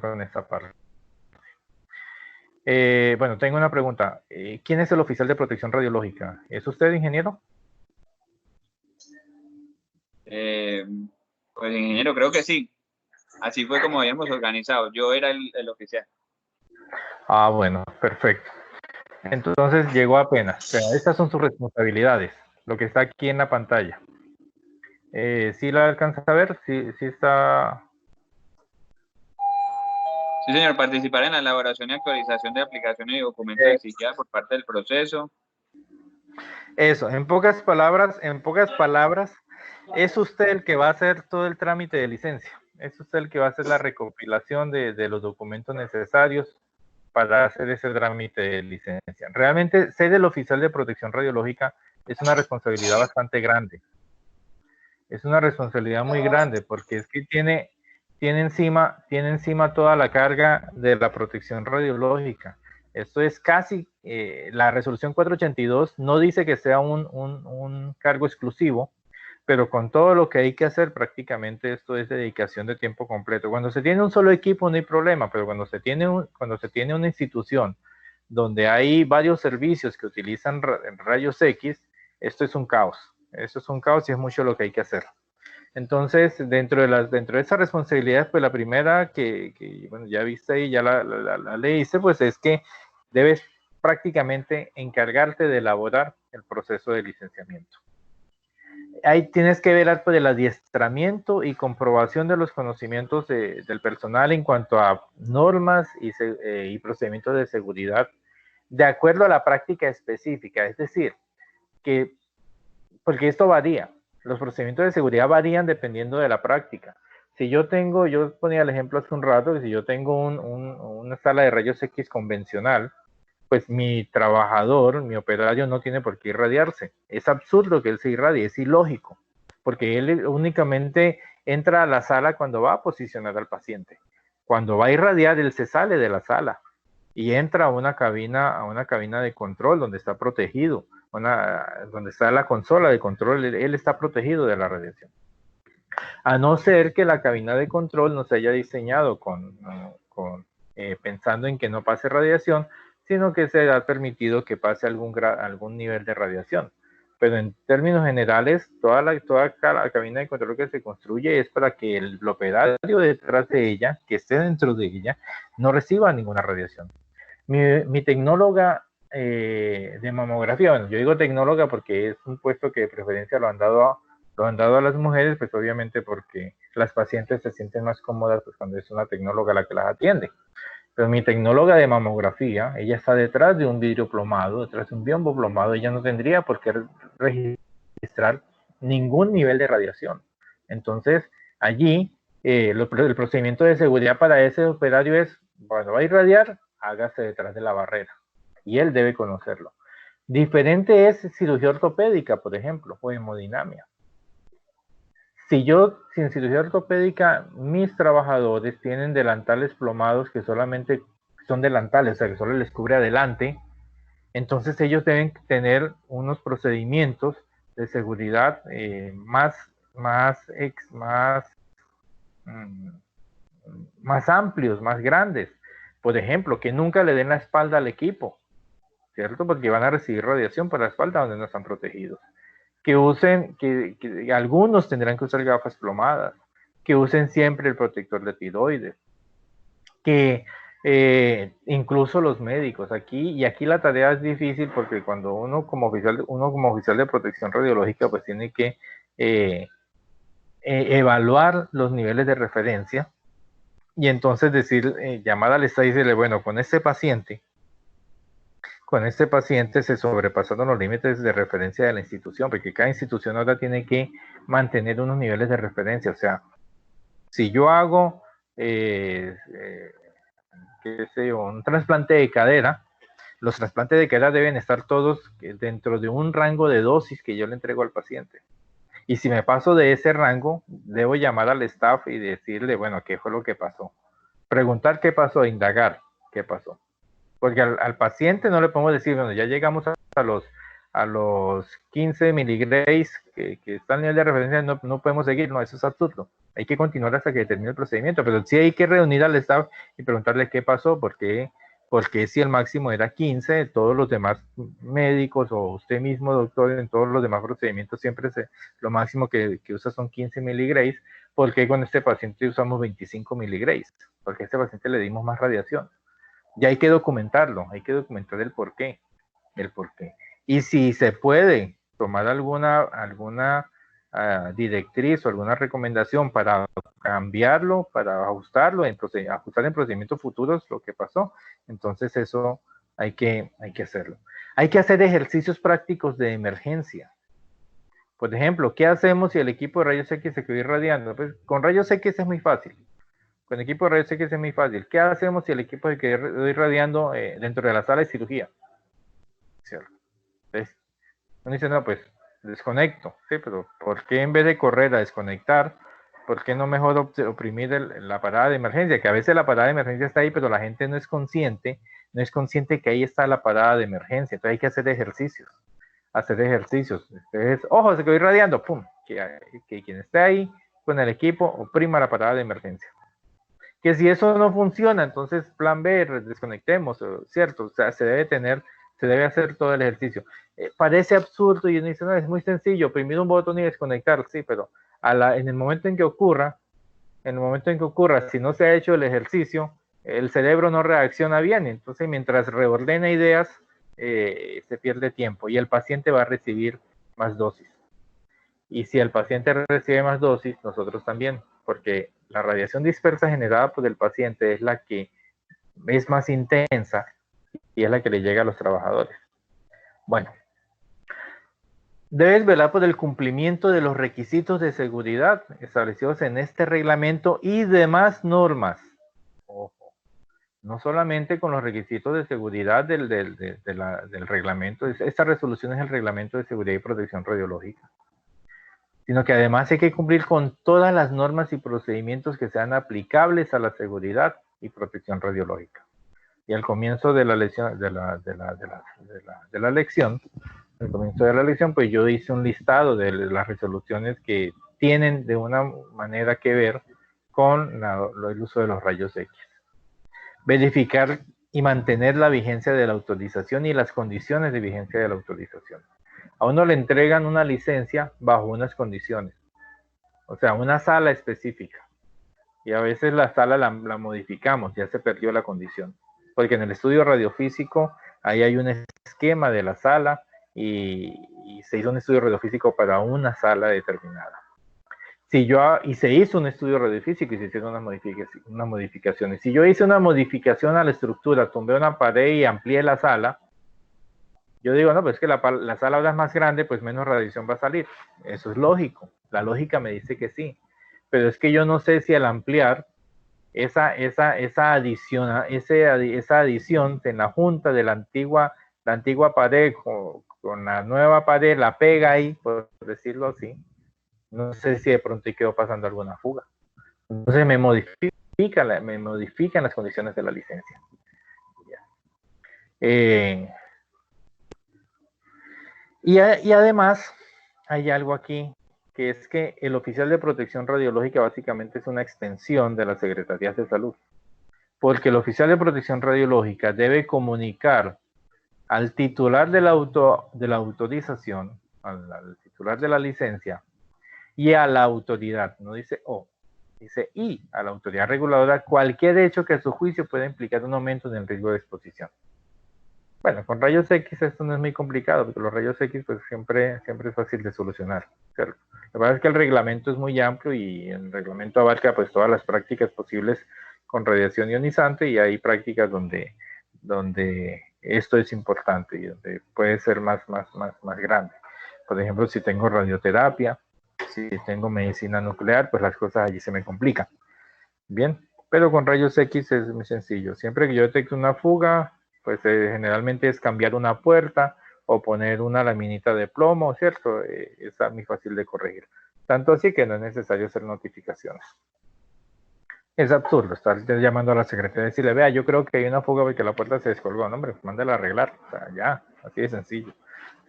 con esta parte. Bueno, tengo una pregunta. ¿Quién es el oficial de protección radiológica? ¿Es usted, ingeniero? Eh, pues ingeniero, creo que sí. Así fue como habíamos organizado. Yo era el oficial. Ah, bueno, perfecto. Entonces llegó apenas. Pero estas son sus responsabilidades, lo que está aquí en la pantalla. ¿Sí la alcanza a ver? ¿Sí está? Sí, señor, participar en la elaboración y actualización de aplicaciones y documentos exigidas por parte del proceso. Eso, en pocas palabras, es usted el que va a hacer todo el trámite de licencia. Es usted el que va a hacer la recopilación de los documentos necesarios para hacer ese trámite de licencia. Realmente, ser el oficial de protección radiológica es una responsabilidad bastante grande. Es una responsabilidad muy grande porque es que tiene encima toda la carga de la protección radiológica. Esto es casi, la resolución 482 no dice que sea un cargo exclusivo, pero con todo lo que hay que hacer, prácticamente esto es dedicación de tiempo completo. Cuando se tiene un solo equipo no hay problema, pero cuando se tiene una institución donde hay varios servicios que utilizan rayos X, esto es un caos. Esto es un caos y es mucho lo que hay que hacer. Entonces, dentro de esas responsabilidades, pues la primera bueno, ya viste y ya la leíste, pues es que debes prácticamente encargarte de elaborar el proceso de licenciamiento. Ahí tienes que ver por el adiestramiento y comprobación de los conocimientos del personal en cuanto a normas y procedimientos de seguridad de acuerdo a la práctica específica. Es decir, que, porque esto varía, los procedimientos de seguridad varían dependiendo de la práctica. Si yo ponía el ejemplo hace un rato, que si yo tengo una sala de rayos X convencional, pues mi trabajador, mi operario no tiene por qué irradiarse. Es absurdo que él se irradie, es ilógico, porque él únicamente entra a la sala cuando va a posicionar al paciente. Cuando va a irradiar, él se sale de la sala y entra a una cabina de control donde está protegido, donde está la consola de control, él está protegido de la radiación. A no ser que la cabina de control no se haya diseñado pensando en que no pase radiación, sino que se ha permitido que pase algún nivel de radiación. Pero en términos generales, toda la cabina de control que se construye es para que el operario detrás de ella, que esté dentro de ella, no reciba ninguna radiación. Mi tecnóloga de mamografía, bueno, yo digo tecnóloga porque es un puesto que de preferencia lo han dado a las mujeres, pues obviamente porque las pacientes se sienten más cómodas pues, cuando es una tecnóloga la que las atiende. Pero mi tecnóloga de mamografía, ella está detrás de un vidrio plomado, detrás de un biombo plomado, ella no tendría por qué registrar ningún nivel de radiación. Entonces, allí, el procedimiento de seguridad para ese operario es, cuando va a irradiar, hágase detrás de la barrera. Y él debe conocerlo. Diferente es cirugía ortopédica, por ejemplo, o hemodinamia. Si en cirugía ortopédica, mis trabajadores tienen delantales plomados que solamente son delantales, o sea, que solo les cubre adelante, entonces ellos deben tener unos procedimientos de seguridad mm, más amplios, más grandes. Por ejemplo, que nunca le den la espalda al equipo, ¿cierto? Porque van a recibir radiación por la espalda donde no están protegidos. Que algunos tendrán que usar gafas plomadas, que usen siempre el protector de tiroides, que incluso los médicos aquí la tarea es difícil porque cuando uno como oficial de protección radiológica pues tiene que evaluar los niveles de referencia y entonces llamar al Estado y decirle, bueno, con este paciente se sobrepasaron los límites de referencia de la institución, porque cada institución ahora tiene que mantener unos niveles de referencia. O sea, si yo hago, qué sé yo, un trasplante de cadera, los trasplantes de cadera deben estar todos dentro de un rango de dosis que yo le entrego al paciente. Y si me paso de ese rango, debo llamar al staff y decirle, bueno, ¿qué fue lo que pasó? Preguntar qué pasó, indagar qué pasó. Porque al paciente no le podemos decir, bueno, ya llegamos a los 15 miligrays que está el nivel de referencia, no podemos seguir, no, eso es absurdo. Hay que continuar hasta que termine el procedimiento, pero sí hay que reunir al staff y preguntarle qué pasó, porque si el máximo era 15, todos los demás médicos o usted mismo, doctor, en todos los demás procedimientos siempre lo máximo que usa son 15 miligrays, ¿por qué con este paciente usamos 25 miligrays? Porque a este paciente le dimos más radiación. Ya hay que documentarlo, hay que documentar el porqué. Y si se puede tomar alguna directriz o alguna recomendación para cambiarlo, para ajustarlo, ajustar en procedimientos futuros lo que pasó, entonces eso hay que hacerlo. Hay que hacer ejercicios prácticos de emergencia. Por ejemplo, ¿qué hacemos si el equipo de rayos X se quedó irradiando? Pues con rayos X es muy fácil. Con el equipo de rayos X es muy fácil. ¿Qué hacemos si el equipo se quedó irradiando dentro de la sala de cirugía? ¿Cierto? Entonces, uno dice, no, pues desconecto, ¿sí? Pero ¿por qué en vez de correr a desconectar, por qué no mejor oprimir la parada de emergencia? Que a veces la parada de emergencia está ahí, pero la gente no es consciente que ahí está la parada de emergencia. Entonces hay que hacer ejercicios. Entonces, ojo, se quedó irradiando, pum, que quien esté ahí con el equipo oprima la parada de emergencia. Que si eso no funciona, entonces plan B, desconectemos, ¿cierto? O sea, se debe hacer todo el ejercicio. Parece absurdo y uno dice, no, es muy sencillo, oprimir un botón y desconectar, sí, pero en el momento en que ocurra, si no se ha hecho el ejercicio, el cerebro no reacciona bien, entonces mientras reordena ideas, se pierde tiempo y el paciente va a recibir más dosis. Y si el paciente recibe más dosis, nosotros también, porque la radiación dispersa generada por el paciente es la que es más intensa y es la que le llega a los trabajadores. Bueno, debes velar por el cumplimiento de los requisitos de seguridad establecidos en este reglamento y demás normas. Ojo, no solamente con los requisitos de seguridad del reglamento, esta resolución es el reglamento de seguridad y protección radiológica, sino que además hay que cumplir con todas las normas y procedimientos que sean aplicables a la seguridad y protección radiológica. Y al comienzo de la lección, al comienzo de la lección, pues yo hice un listado de las resoluciones que tienen de una manera que ver con el uso de los rayos X. Verificar y mantener la vigencia de la autorización y las condiciones de vigencia de la autorización. A uno le entregan una licencia bajo unas condiciones, o sea, una sala específica. Y a veces la sala la modificamos, ya se perdió la condición. Porque en el estudio radiofísico, ahí hay un esquema de la sala y se hizo un estudio radiofísico para una sala determinada. Y se hizo un estudio radiofísico y se hicieron unas modificaciones. Si yo hice una modificación a la estructura, tumbé una pared y amplié la sala, yo digo, no, pues es que la sala ahora es más grande, pues menos radiación va a salir. Eso es lógico. La lógica me dice que sí. Pero es que yo no sé si al ampliar esa adición en la junta de la antigua pared con la nueva pared, la pega ahí, por decirlo así. No sé si de pronto quedó pasando alguna fuga. Entonces me modifican las condiciones de la licencia. Y además hay algo aquí, que es que el oficial de protección radiológica básicamente es una extensión de las secretarías de salud, porque el oficial de protección radiológica debe comunicar al titular de la autorización, al titular de la licencia, y a la autoridad, no dice o, dice y a la autoridad reguladora cualquier hecho que a su juicio pueda implicar un aumento en el riesgo de exposición. Bueno, con rayos X esto no es muy complicado, porque los rayos X pues siempre es fácil de solucionar, ¿cierto? La verdad es que el reglamento es muy amplio y el reglamento abarca pues todas las prácticas posibles con radiación ionizante, y hay prácticas donde esto es importante y donde puede ser más grande. Por ejemplo, si tengo radioterapia, si tengo medicina nuclear, pues las cosas allí se me complican. Bien, pero con rayos X es muy sencillo. Siempre que yo detecte una fuga, pues generalmente es cambiar una puerta o poner una laminita de plomo, ¿cierto? Es muy fácil de corregir. Tanto así que no es necesario hacer notificaciones. Es absurdo estar llamando a la secretaria y decirle, vea, yo creo que hay una fuga porque la puerta se descolgó. No, hombre, mándala a arreglar. O sea, ya, así de sencillo.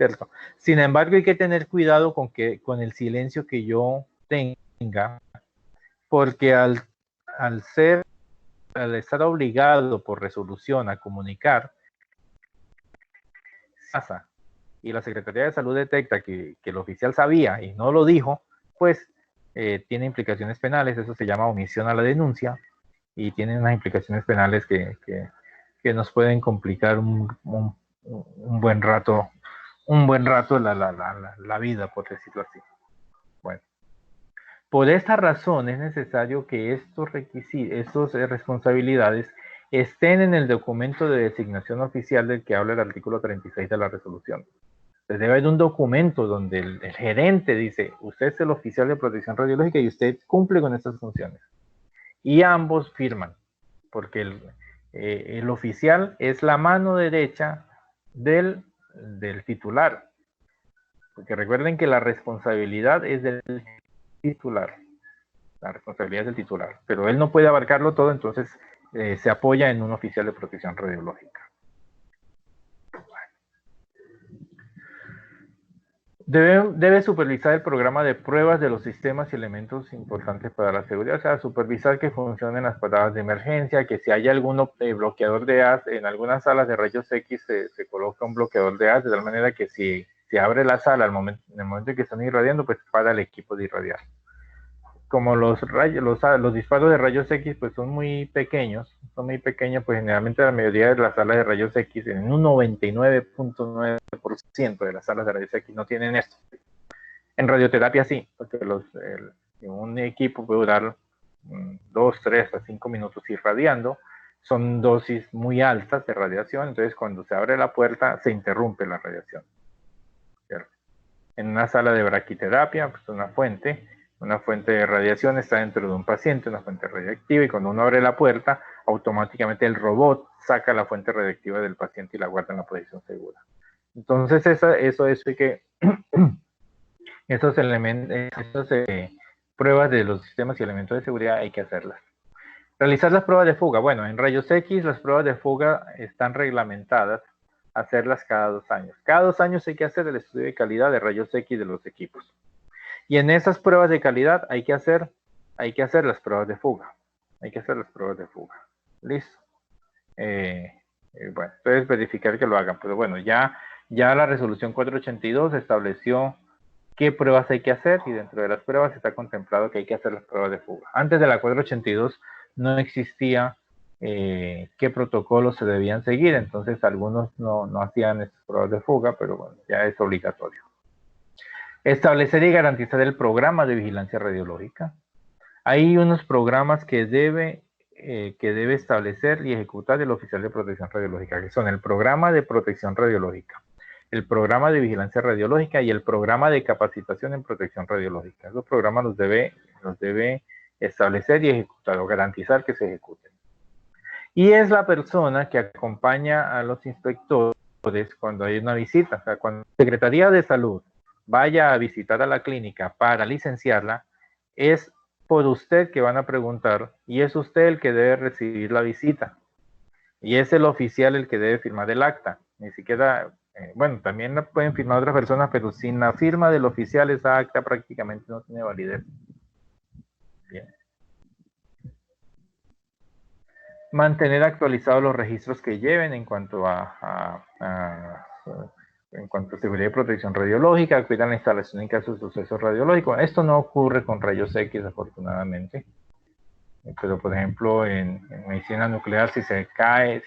¿cierto? Sin embargo, hay que tener cuidado con el silencio que yo tenga, porque al estar obligado por resolución a comunicar, pasa, y la Secretaría de Salud detecta que el oficial sabía y no lo dijo, pues tiene implicaciones penales. Eso se llama omisión a la denuncia, y tiene unas implicaciones penales que nos pueden complicar un buen rato la vida, por decirlo así. Bueno, por esta razón es necesario que estos requisitos, estas responsabilidades estén en el documento de designación oficial del que habla el artículo 36 de la resolución. Debe haber un documento donde el gerente dice: usted es el oficial de protección radiológica y usted cumple con estas funciones. Y ambos firman, porque el oficial es la mano derecha del titular. Porque recuerden que la responsabilidad es del titular. La responsabilidad es del titular. Pero él no puede abarcarlo todo, entonces se apoya en un oficial de protección radiológica. Debe supervisar el programa de pruebas de los sistemas y elementos importantes para la seguridad, o sea, supervisar que funcionen las paradas de emergencia, que si hay algún bloqueador de haz, en algunas salas de rayos X se coloca un bloqueador de haz, de tal manera que si se abre la sala en el momento en que están irradiando, pues para el equipo de irradiar. Como los disparos de rayos X pues son muy pequeños, pues generalmente la mayoría de las salas de rayos X, en un 99.9% de las salas de rayos X no tienen esto. En radioterapia sí, porque un equipo puede durar 2, 3 a 5 minutos irradiando. Son dosis muy altas de radiación, entonces cuando se abre la puerta se interrumpe la radiación, ¿cierto? En una sala de braquiterapia, pues una fuente de radiación está dentro de un paciente, una fuente radiactiva, y cuando uno abre la puerta, automáticamente el robot saca la fuente radiactiva del paciente y la guarda en la posición segura. Entonces eso hay que esos elementos, pruebas de los sistemas y elementos de seguridad hay que hacerlas. Realizar las pruebas de fuga. Bueno, en rayos X las pruebas de fuga están reglamentadas, hacerlas cada 2 años. Cada 2 años hay que hacer el estudio de calidad de rayos X de los equipos. Y en esas pruebas de calidad hay que hacer las pruebas de fuga. Listo. Bueno, entonces verificar que lo hagan. Pero bueno, ya la resolución 482 estableció qué pruebas hay que hacer, y dentro de las pruebas está contemplado que hay que hacer las pruebas de fuga. Antes de la 482 no existía qué protocolos se debían seguir, entonces algunos no hacían estas pruebas de fuga, pero bueno, ya es obligatorio. Establecer y garantizar el programa de vigilancia radiológica. Hay unos programas que debe establecer y ejecutar el oficial de protección radiológica, que son el programa de protección radiológica, el programa de vigilancia radiológica y el programa de capacitación en protección radiológica. Esos programas los debe establecer y ejecutar, o garantizar que se ejecuten. Y es la persona que acompaña a los inspectores cuando hay una visita. O sea, cuando la Secretaría de Salud vaya a visitar a la clínica para licenciarla, es por usted que van a preguntar, y es usted el que debe recibir la visita. Y es el oficial el que debe firmar el acta. Ni siquiera, bueno, también la pueden firmar otras personas, pero sin la firma del oficial esa acta prácticamente no tiene validez. Bien. Mantener actualizados los registros que lleven en cuanto a seguridad y protección radiológica, cuidar la instalación en caso de sucesos radiológicos. Esto no ocurre con rayos X, afortunadamente. Pero, por ejemplo, en medicina nuclear, si se cae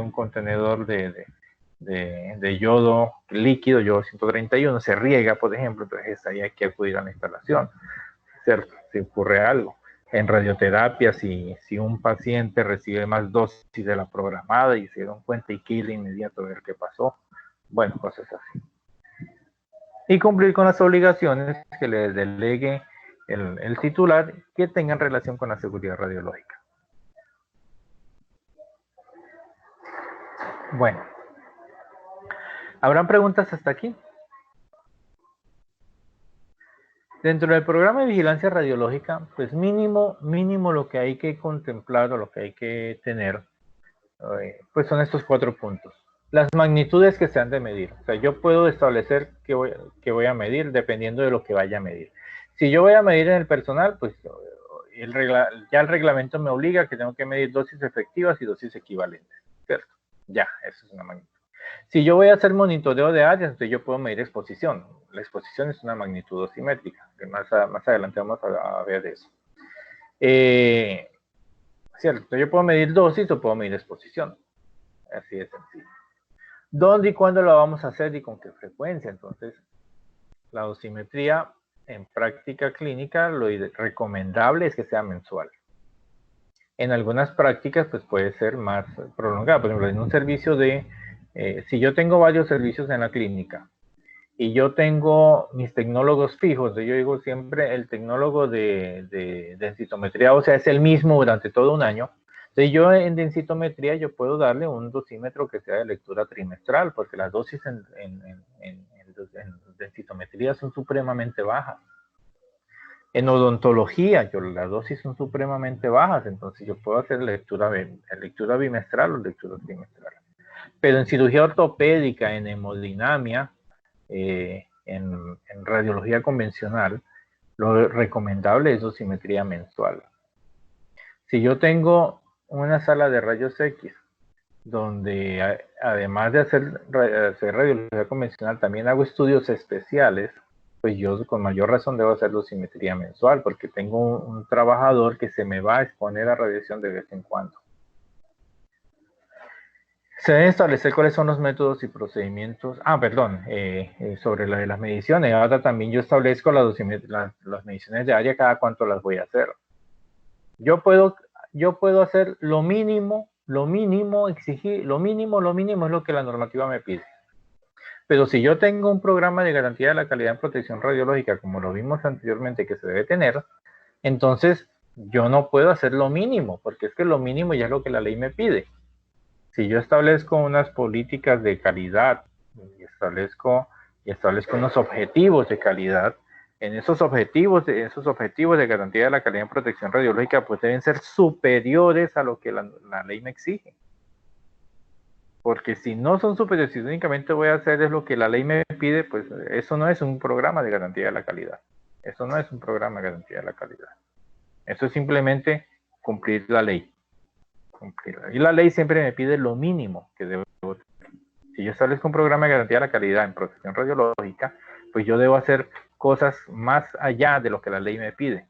un contenedor de yodo líquido, yodo 131, se riega, por ejemplo, entonces ahí hay que acudir a la instalación, ¿cierto? Si ocurre algo. En radioterapia, si un paciente recibe más dosis de la programada y se dieron cuenta, y que ir de inmediato a ver qué pasó. Bueno, cosas así. Y cumplir con las obligaciones que le delegue el titular, que tengan relación con la seguridad radiológica. Bueno, ¿habrán preguntas hasta aquí? Dentro del programa de vigilancia radiológica, pues mínimo lo que hay que contemplar, o lo que hay que tener, pues son estos 4 puntos. Las magnitudes que se han de medir. O sea, yo puedo establecer qué voy a medir dependiendo de lo que vaya a medir. Si yo voy a medir en el personal, pues ya el reglamento me obliga que tengo que medir dosis efectivas y dosis equivalentes, ¿cierto? Ya, eso es una magnitud. Si yo voy a hacer monitoreo de áreas, entonces yo puedo medir exposición. La exposición es una magnitud dosimétrica, que más adelante vamos a ver eso. Cierto, yo puedo medir dosis o puedo medir exposición. Así de sencillo. ¿Dónde y cuándo lo vamos a hacer y con qué frecuencia? Entonces, la dosimetría en práctica clínica, lo recomendable es que sea mensual. En algunas prácticas, pues puede ser más prolongada. Por ejemplo, en un servicio si yo tengo varios servicios en la clínica y yo tengo mis tecnólogos fijos, yo digo siempre el tecnólogo de densitometría, o sea, es el mismo durante todo un año. Entonces yo en densitometría yo puedo darle un dosímetro que sea de lectura trimestral, porque las dosis en densitometría son supremamente bajas. En odontología, las dosis son supremamente bajas, entonces yo puedo hacer lectura bimestral o lectura trimestral. Pero en cirugía ortopédica, en hemodinamia, en radiología convencional, lo recomendable es dosimetría mensual. Si yo tengo una sala de rayos X, donde además de hacer radiología convencional, también hago estudios especiales, pues yo con mayor razón debo hacer dosimetría mensual, porque tengo un trabajador que se me va a exponer a radiación de vez en cuando. Se deben establecer cuáles son los métodos y procedimientos. Sobre lo de las mediciones. Ahora también yo establezco las mediciones de área, cada cuánto las voy a hacer. Yo puedo hacer lo mínimo, exigir, lo mínimo es lo que la normativa me pide. Pero si yo tengo un programa de garantía de la calidad en protección radiológica, como lo vimos anteriormente que se debe tener, entonces yo no puedo hacer lo mínimo, porque es que lo mínimo ya es lo que la ley me pide. Si yo establezco unas políticas de calidad y establezco unos objetivos de calidad, en esos objetivos de garantía de la calidad en protección radiológica, pues deben ser superiores a lo que la ley me exige. Porque si no son superiores, si únicamente voy a hacer es lo que la ley me pide, pues eso no es un programa de garantía de la calidad. Eso no es un programa de garantía de la calidad. Eso es simplemente cumplir la ley. Y la ley siempre me pide lo mínimo que debo tener. Si yo establezco un programa de garantía de la calidad en protección radiológica, pues yo debo hacer cosas más allá de lo que la ley me pide.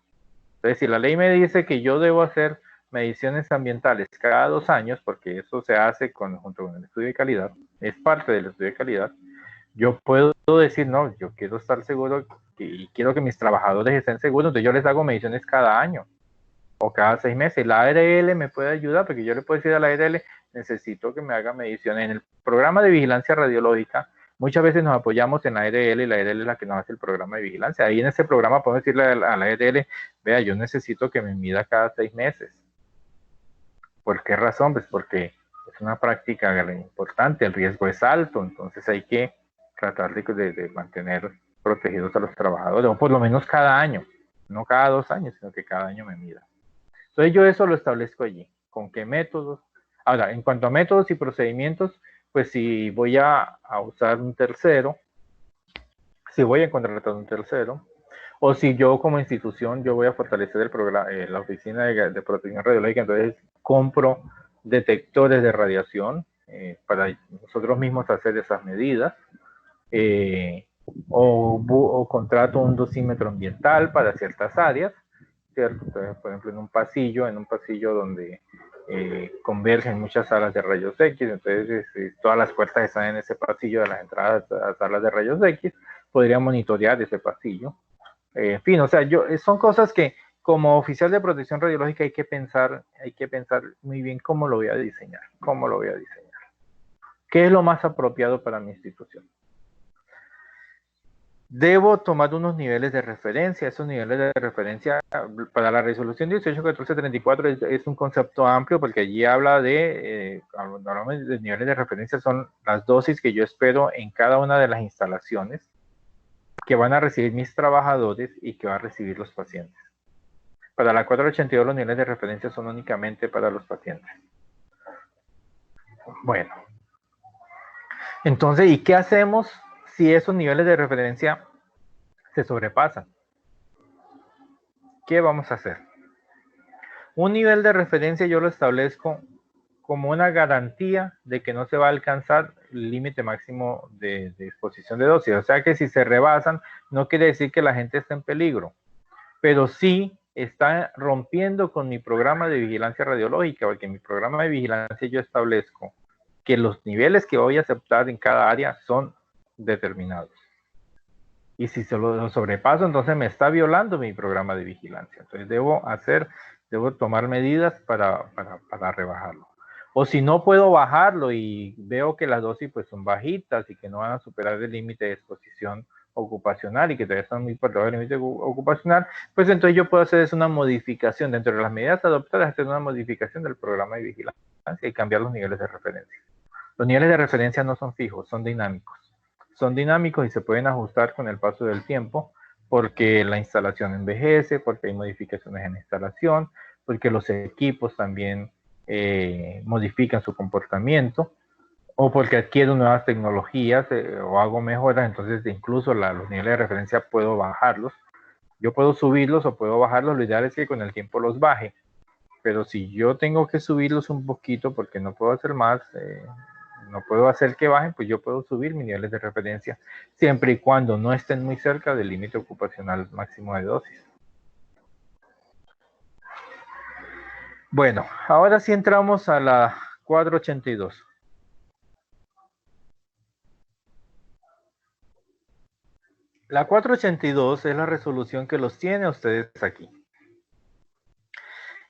Entonces, si la ley me dice que yo debo hacer mediciones ambientales cada 2 años, porque eso se hace junto con el estudio de calidad, es parte del estudio de calidad, yo puedo decir, no, yo quiero estar seguro y quiero que mis trabajadores estén seguros, entonces yo les hago mediciones cada año o cada 6 meses. La ARL me puede ayudar porque yo le puedo decir a la ARL, necesito que me haga mediciones. En el programa de vigilancia radiológica, muchas veces nos apoyamos en la ARL y la ARL es la que nos hace el programa de vigilancia. Ahí en ese programa podemos decirle a la ARL, vea, yo necesito que me mida cada 6 meses. ¿Por qué razón? Pues porque es una práctica importante, el riesgo es alto, entonces hay que tratar de mantener protegidos a los trabajadores, o por lo menos cada año, no cada 2 años, sino que cada año me mida. Entonces yo eso lo establezco allí. ¿Con qué métodos? Ahora, en cuanto a métodos y procedimientos, pues si voy a usar un tercero, si voy a contratar un tercero, o si yo como institución yo voy a fortalecer el programa, la oficina de protección radiológica, entonces compro detectores de radiación para nosotros mismos hacer esas medidas, o contrato un dosímetro ambiental para ciertas áreas, ¿cierto? Entonces, por ejemplo, en un pasillo donde convergen muchas salas de rayos X, entonces todas las puertas están en ese pasillo de las entradas a salas de rayos X, podría monitorear ese pasillo. En fin, o sea, son cosas que como oficial de protección radiológica hay que pensar muy bien cómo lo voy a diseñar, qué es lo más apropiado para mi institución. Debo tomar unos niveles de referencia. Esos niveles de referencia para la resolución 181434 es un concepto amplio porque allí habla de niveles de referencia, son las dosis que yo espero en cada una de las instalaciones que van a recibir mis trabajadores y que van a recibir los pacientes. Para la 482 los niveles de referencia son únicamente para los pacientes. Bueno, Entonces, ¿y qué hacemos si esos niveles de referencia se sobrepasan? ¿Qué vamos a hacer? Un nivel de referencia yo lo establezco como una garantía de que no se va a alcanzar el límite máximo de exposición de dosis. O sea que si se rebasan, no quiere decir que la gente esté en peligro, pero sí está rompiendo con mi programa de vigilancia radiológica, porque en mi programa de vigilancia yo establezco que los niveles que voy a aceptar en cada área son determinados. Y si se lo sobrepaso, entonces me está violando mi programa de vigilancia. Entonces debo tomar medidas para rebajarlo. O si no puedo bajarlo y veo que las dosis pues son bajitas y que no van a superar el límite de exposición ocupacional y que todavía están muy por debajo del límite ocupacional, pues entonces yo puedo hacer una modificación dentro de las medidas adoptadas, hacer una modificación del programa de vigilancia y cambiar los niveles de referencia. Los niveles de referencia no son fijos, son dinámicos. Son dinámicos y se pueden ajustar con el paso del tiempo porque la instalación envejece, porque hay modificaciones en la instalación, porque los equipos también modifican su comportamiento o porque adquiero nuevas tecnologías o hago mejoras, entonces incluso los niveles de referencia puedo bajarlos. Yo puedo subirlos o puedo bajarlos, lo ideal es que con el tiempo los baje, pero si yo tengo que subirlos un poquito porque no puedo hacer más, no puedo hacer que bajen, pues yo puedo subir mis niveles de referencia siempre y cuando no estén muy cerca del límite ocupacional máximo de dosis. Bueno, ahora sí entramos a la 482. La 482 es la resolución que los tiene ustedes aquí.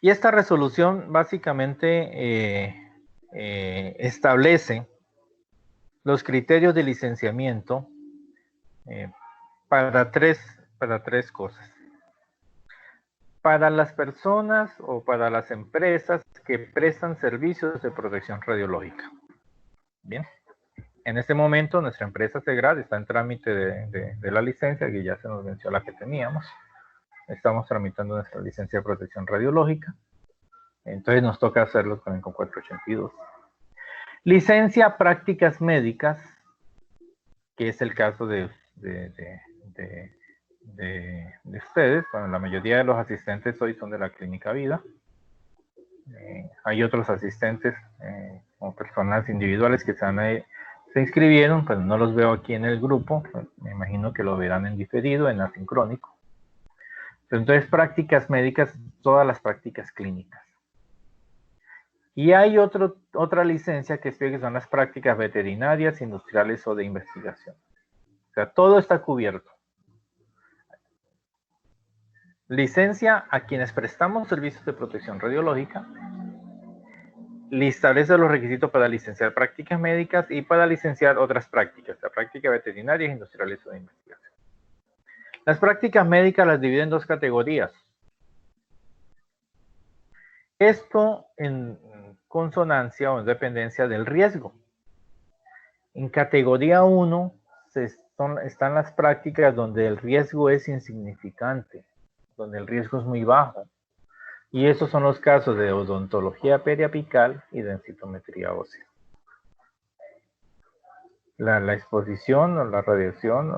Y esta resolución básicamente establece los criterios de licenciamiento para tres cosas. Para las personas o para las empresas que prestan servicios de protección radiológica. Bien, en este momento nuestra empresa SEGRAD está en trámite de la licencia, que ya se nos venció la que teníamos. Estamos tramitando nuestra licencia de protección radiológica. Entonces nos toca hacerlo también con 482. Licencia prácticas médicas, que es el caso de ustedes. Bueno, la mayoría de los asistentes hoy son de la Clínica Vida. Hay otros asistentes o personas individuales que se inscribieron, pero no los veo aquí en el grupo. Me imagino que lo verán en diferido, en asincrónico. Entonces, prácticas médicas, todas las prácticas clínicas. Y hay otra licencia que explica que son las prácticas veterinarias, industriales o de investigación. O sea, todo está cubierto. Licencia a quienes prestamos servicios de protección radiológica. Establece los requisitos para licenciar prácticas médicas y para licenciar otras prácticas, la práctica veterinarias, industriales o de investigación. Las prácticas médicas las dividen en dos categorías. Esto en consonancia o en dependencia del riesgo. En categoría 1 están las prácticas donde el riesgo es insignificante, donde el riesgo es muy bajo. Y esos son los casos de odontología periapical y densitometría ósea. La exposición o la radiación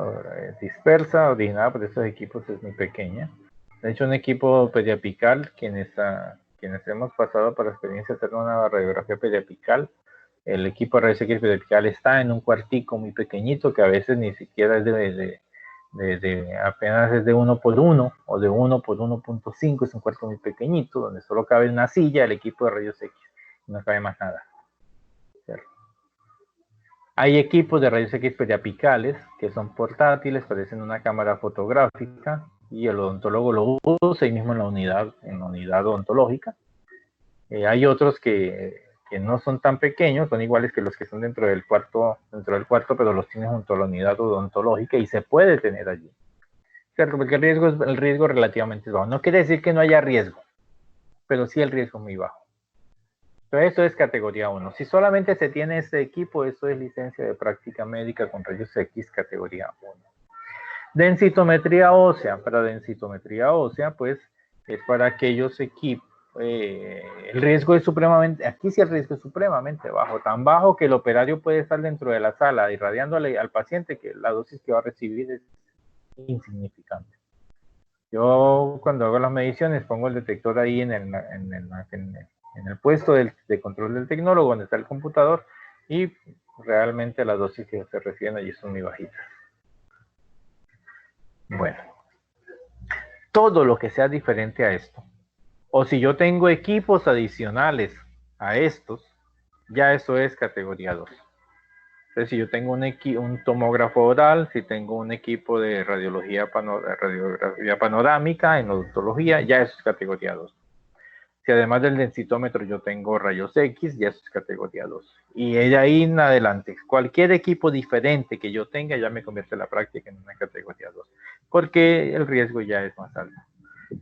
dispersa originada por estos equipos es muy pequeña. De hecho, un equipo periapical, quienes hemos pasado por la experiencia de hacer una radiografía periapical, el equipo de rayos X periapical está en un cuartico muy pequeñito que a veces ni siquiera es apenas es de 1 por 1 o de 1 por 1.5, es un cuarto muy pequeñito donde solo cabe una silla, el equipo de rayos X, no cabe más nada. ¿Cierto? Hay equipos de rayos X periapicales que son portátiles, parecen una cámara fotográfica y el odontólogo lo usa ahí mismo en la unidad odontológica. Hay otros que no son tan pequeños, son iguales que los que son dentro del cuarto, pero los tienes junto a la unidad odontológica y se puede tener allí. ¿Cierto? Porque el riesgo relativamente es bajo. No quiere decir que no haya riesgo, pero sí el riesgo es muy bajo. Entonces, eso es categoría 1. Si solamente se tiene este equipo, eso es licencia de práctica médica con rayos X categoría 1. Densitometría ósea. Para densitometría ósea, pues, es para aquellos equipos, el riesgo es supremamente, aquí sí el riesgo es supremamente bajo, tan bajo que el operario puede estar dentro de la sala irradiándole al paciente que la dosis que va a recibir es insignificante. Yo cuando hago las mediciones pongo el detector ahí en el puesto de control del tecnólogo donde está el computador y realmente las dosis que se reciben allí son muy bajitas. Bueno, todo lo que sea diferente a esto, o si yo tengo equipos adicionales a estos, ya eso es categoría 2. Entonces, si yo tengo un tomógrafo oral, si tengo un equipo de radiografía panorámica en odontología, ya eso es categoría 2. Si además del densitómetro yo tengo rayos X, ya eso es categoría 2. Y de ahí en adelante, cualquier equipo diferente que yo tenga ya me convierte la práctica en una categoría 2, porque el riesgo ya es más alto.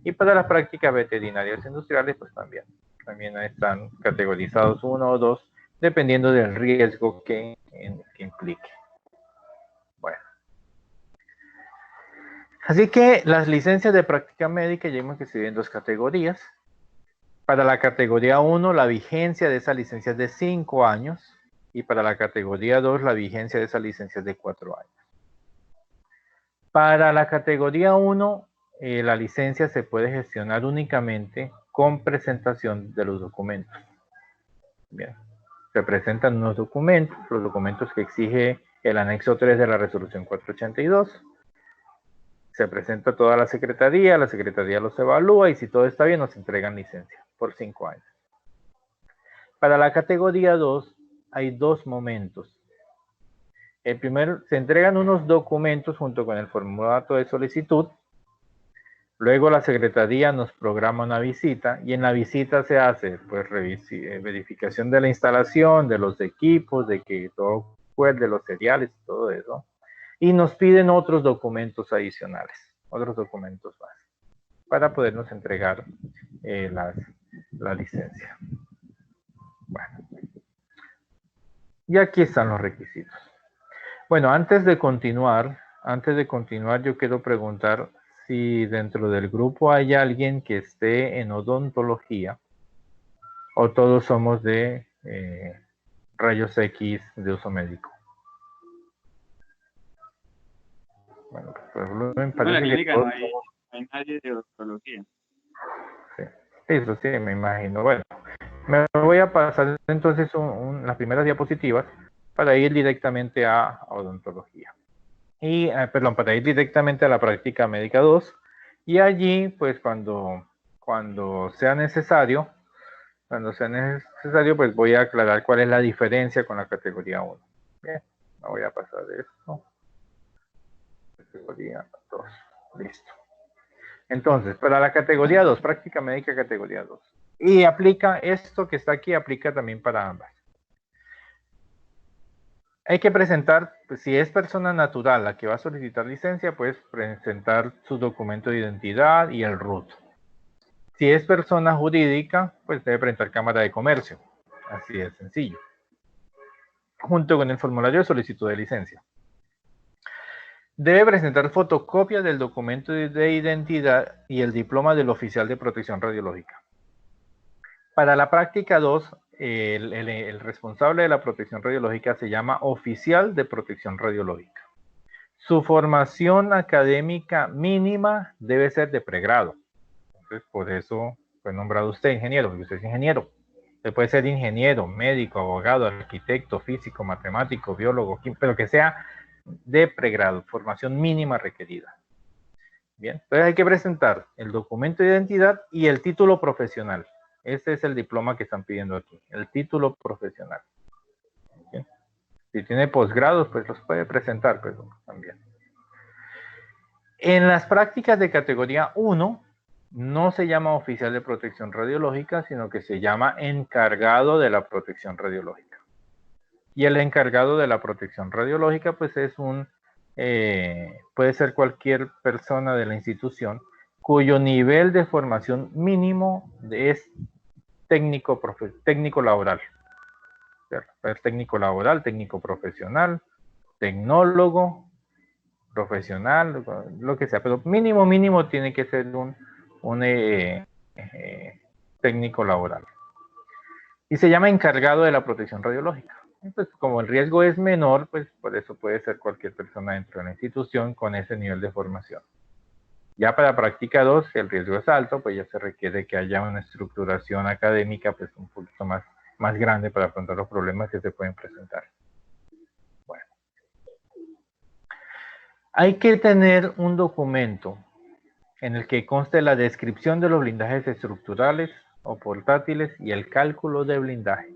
Y para las prácticas veterinarias industriales, pues también están categorizados 1 o 2, dependiendo del riesgo que implique. Bueno. Así que las licencias de práctica médica ya vimos que se dividen en 2 categorías. Para la categoría 1, la vigencia de esa licencia es de 5 años. Y para la categoría 2, la vigencia de esa licencia es de 4 años. Para la categoría 1, la licencia se puede gestionar únicamente con presentación de los documentos. Bien. Se presentan unos documentos, los documentos que exige el anexo 3 de la resolución 482. Se presenta a toda la secretaría los evalúa y si todo está bien nos entregan licencia por 5 años. Para la categoría 2 hay 2 momentos. El primero, se entregan unos documentos junto con el formulario de solicitud. Luego la secretaría nos programa una visita y en la visita se hace pues verificación de la instalación, de los equipos, de que todo de los seriales y todo eso. Y nos piden otros documentos adicionales, otros documentos más, para podernos entregar la licencia. Bueno, y aquí están los requisitos. Bueno, antes de continuar yo quiero preguntar si dentro del grupo hay alguien que esté en odontología o todos somos de rayos X de uso médico. Bueno, pues me parece en la clínica que no hay nadie de odontología. Sí, eso sí, me imagino. Bueno, me voy a pasar entonces las primeras diapositivas para ir directamente a odontología. Y, perdón, para ir directamente a la práctica médica 2. Y allí, pues cuando sea necesario, pues voy a aclarar cuál es la diferencia con la categoría 1. Bien, me voy a pasar esto. Categoría 2, listo. Entonces, para la categoría 2, práctica médica categoría 2. Y aplica esto que está aquí, aplica también para ambas. Hay que presentar, pues, si es persona natural la que va a solicitar licencia, pues presentar su documento de identidad y el RUT. Si es persona jurídica, pues debe presentar Cámara de Comercio. Así de sencillo. Junto con el formulario de solicitud de licencia. Debe presentar fotocopia del documento de identidad y el diploma del oficial de protección radiológica. Para la práctica 2, el responsable de la protección radiológica se llama oficial de protección radiológica. Su formación académica mínima debe ser de pregrado. Entonces, por eso fue nombrado usted ingeniero, porque usted es ingeniero. Usted puede ser ingeniero, médico, abogado, arquitecto, físico, matemático, biólogo, pero que sea de pregrado, formación mínima requerida. Bien, entonces hay que presentar el documento de identidad y el título profesional. Este es el diploma que están pidiendo aquí, el título profesional. Bien. Si tiene posgrados, pues los puede presentar, pero también. En las prácticas de categoría 1, no se llama oficial de protección radiológica, sino que se llama encargado de la protección radiológica. Y el encargado de la protección radiológica, pues puede ser cualquier persona de la institución cuyo nivel de formación mínimo es técnico laboral. Técnico laboral, técnico profesional, tecnólogo, profesional, lo que sea, pero mínimo tiene que ser un técnico laboral. Y se llama encargado de la protección radiológica. Entonces, como el riesgo es menor, pues por eso puede ser cualquier persona dentro de la institución con ese nivel de formación. Ya para práctica 2, si el riesgo es alto, pues ya se requiere que haya una estructuración académica pues un poquito más grande para afrontar los problemas que se pueden presentar. Bueno. Hay que tener un documento en el que conste la descripción de los blindajes estructurales o portátiles y el cálculo de blindaje.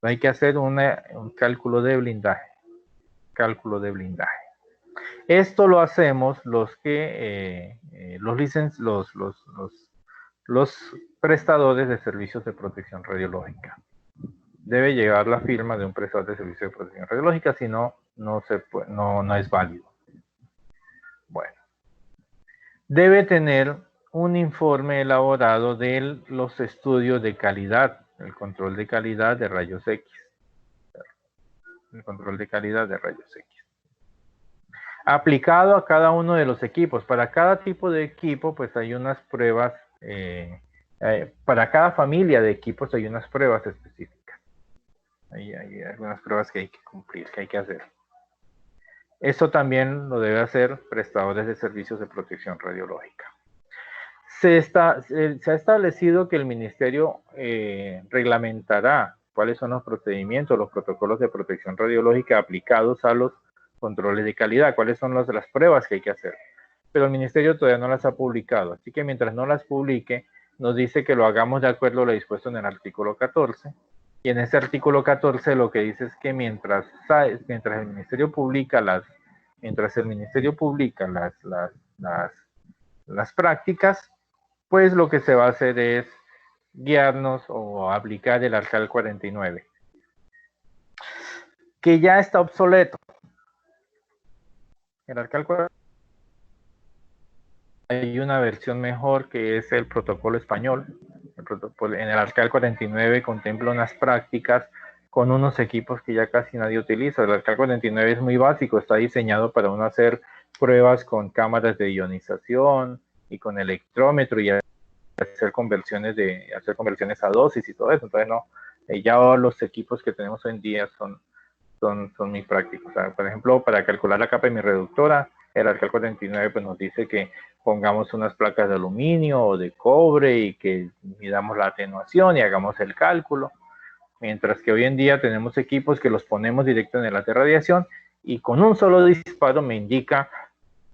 Hay que hacer un cálculo de blindaje. Esto lo hacemos los prestadores de servicios de protección radiológica. Debe llevar la firma de un prestador de servicios de protección radiológica, si no, no es válido. Bueno. Debe tener un informe elaborado de los estudios de calidad, el control de calidad de rayos X. El control de calidad de rayos X. Aplicado a cada uno de los equipos. Para cada tipo de equipo, pues hay unas pruebas, para cada familia de equipos hay unas pruebas específicas. Hay algunas pruebas que hay que cumplir, que hay que hacer. Esto también lo debe hacer prestadores de servicios de protección radiológica. Se ha establecido que el Ministerio reglamentará cuáles son los procedimientos, los protocolos de protección radiológica aplicados a los controles de calidad, cuáles son las pruebas que hay que hacer. Pero el Ministerio todavía no las ha publicado, así que mientras no las publique, nos dice que lo hagamos de acuerdo a lo dispuesto en el artículo 14. Y en ese artículo 14 lo que dice es que mientras el Ministerio publica las prácticas, pues lo que se va a hacer es guiarnos o aplicar el ARCAL 49, que ya está obsoleto. El ARCAL 49 hay una versión mejor que es el protocolo español. En el ARCAL 49 contempla unas prácticas con unos equipos que ya casi nadie utiliza. El ARCAL 49 es muy básico, está diseñado para uno hacer pruebas con cámaras de ionización y con electrómetro y hacer conversiones a dosis y todo eso. Entonces no, ya los equipos que tenemos hoy en día son muy prácticos. O sea, por ejemplo, para calcular la capa de mi reductora, el ARCAL 49 pues nos dice que pongamos unas placas de aluminio o de cobre y que midamos la atenuación y hagamos el cálculo. Mientras que hoy en día tenemos equipos que los ponemos directo en el haz de radiación y con un solo disparo me indica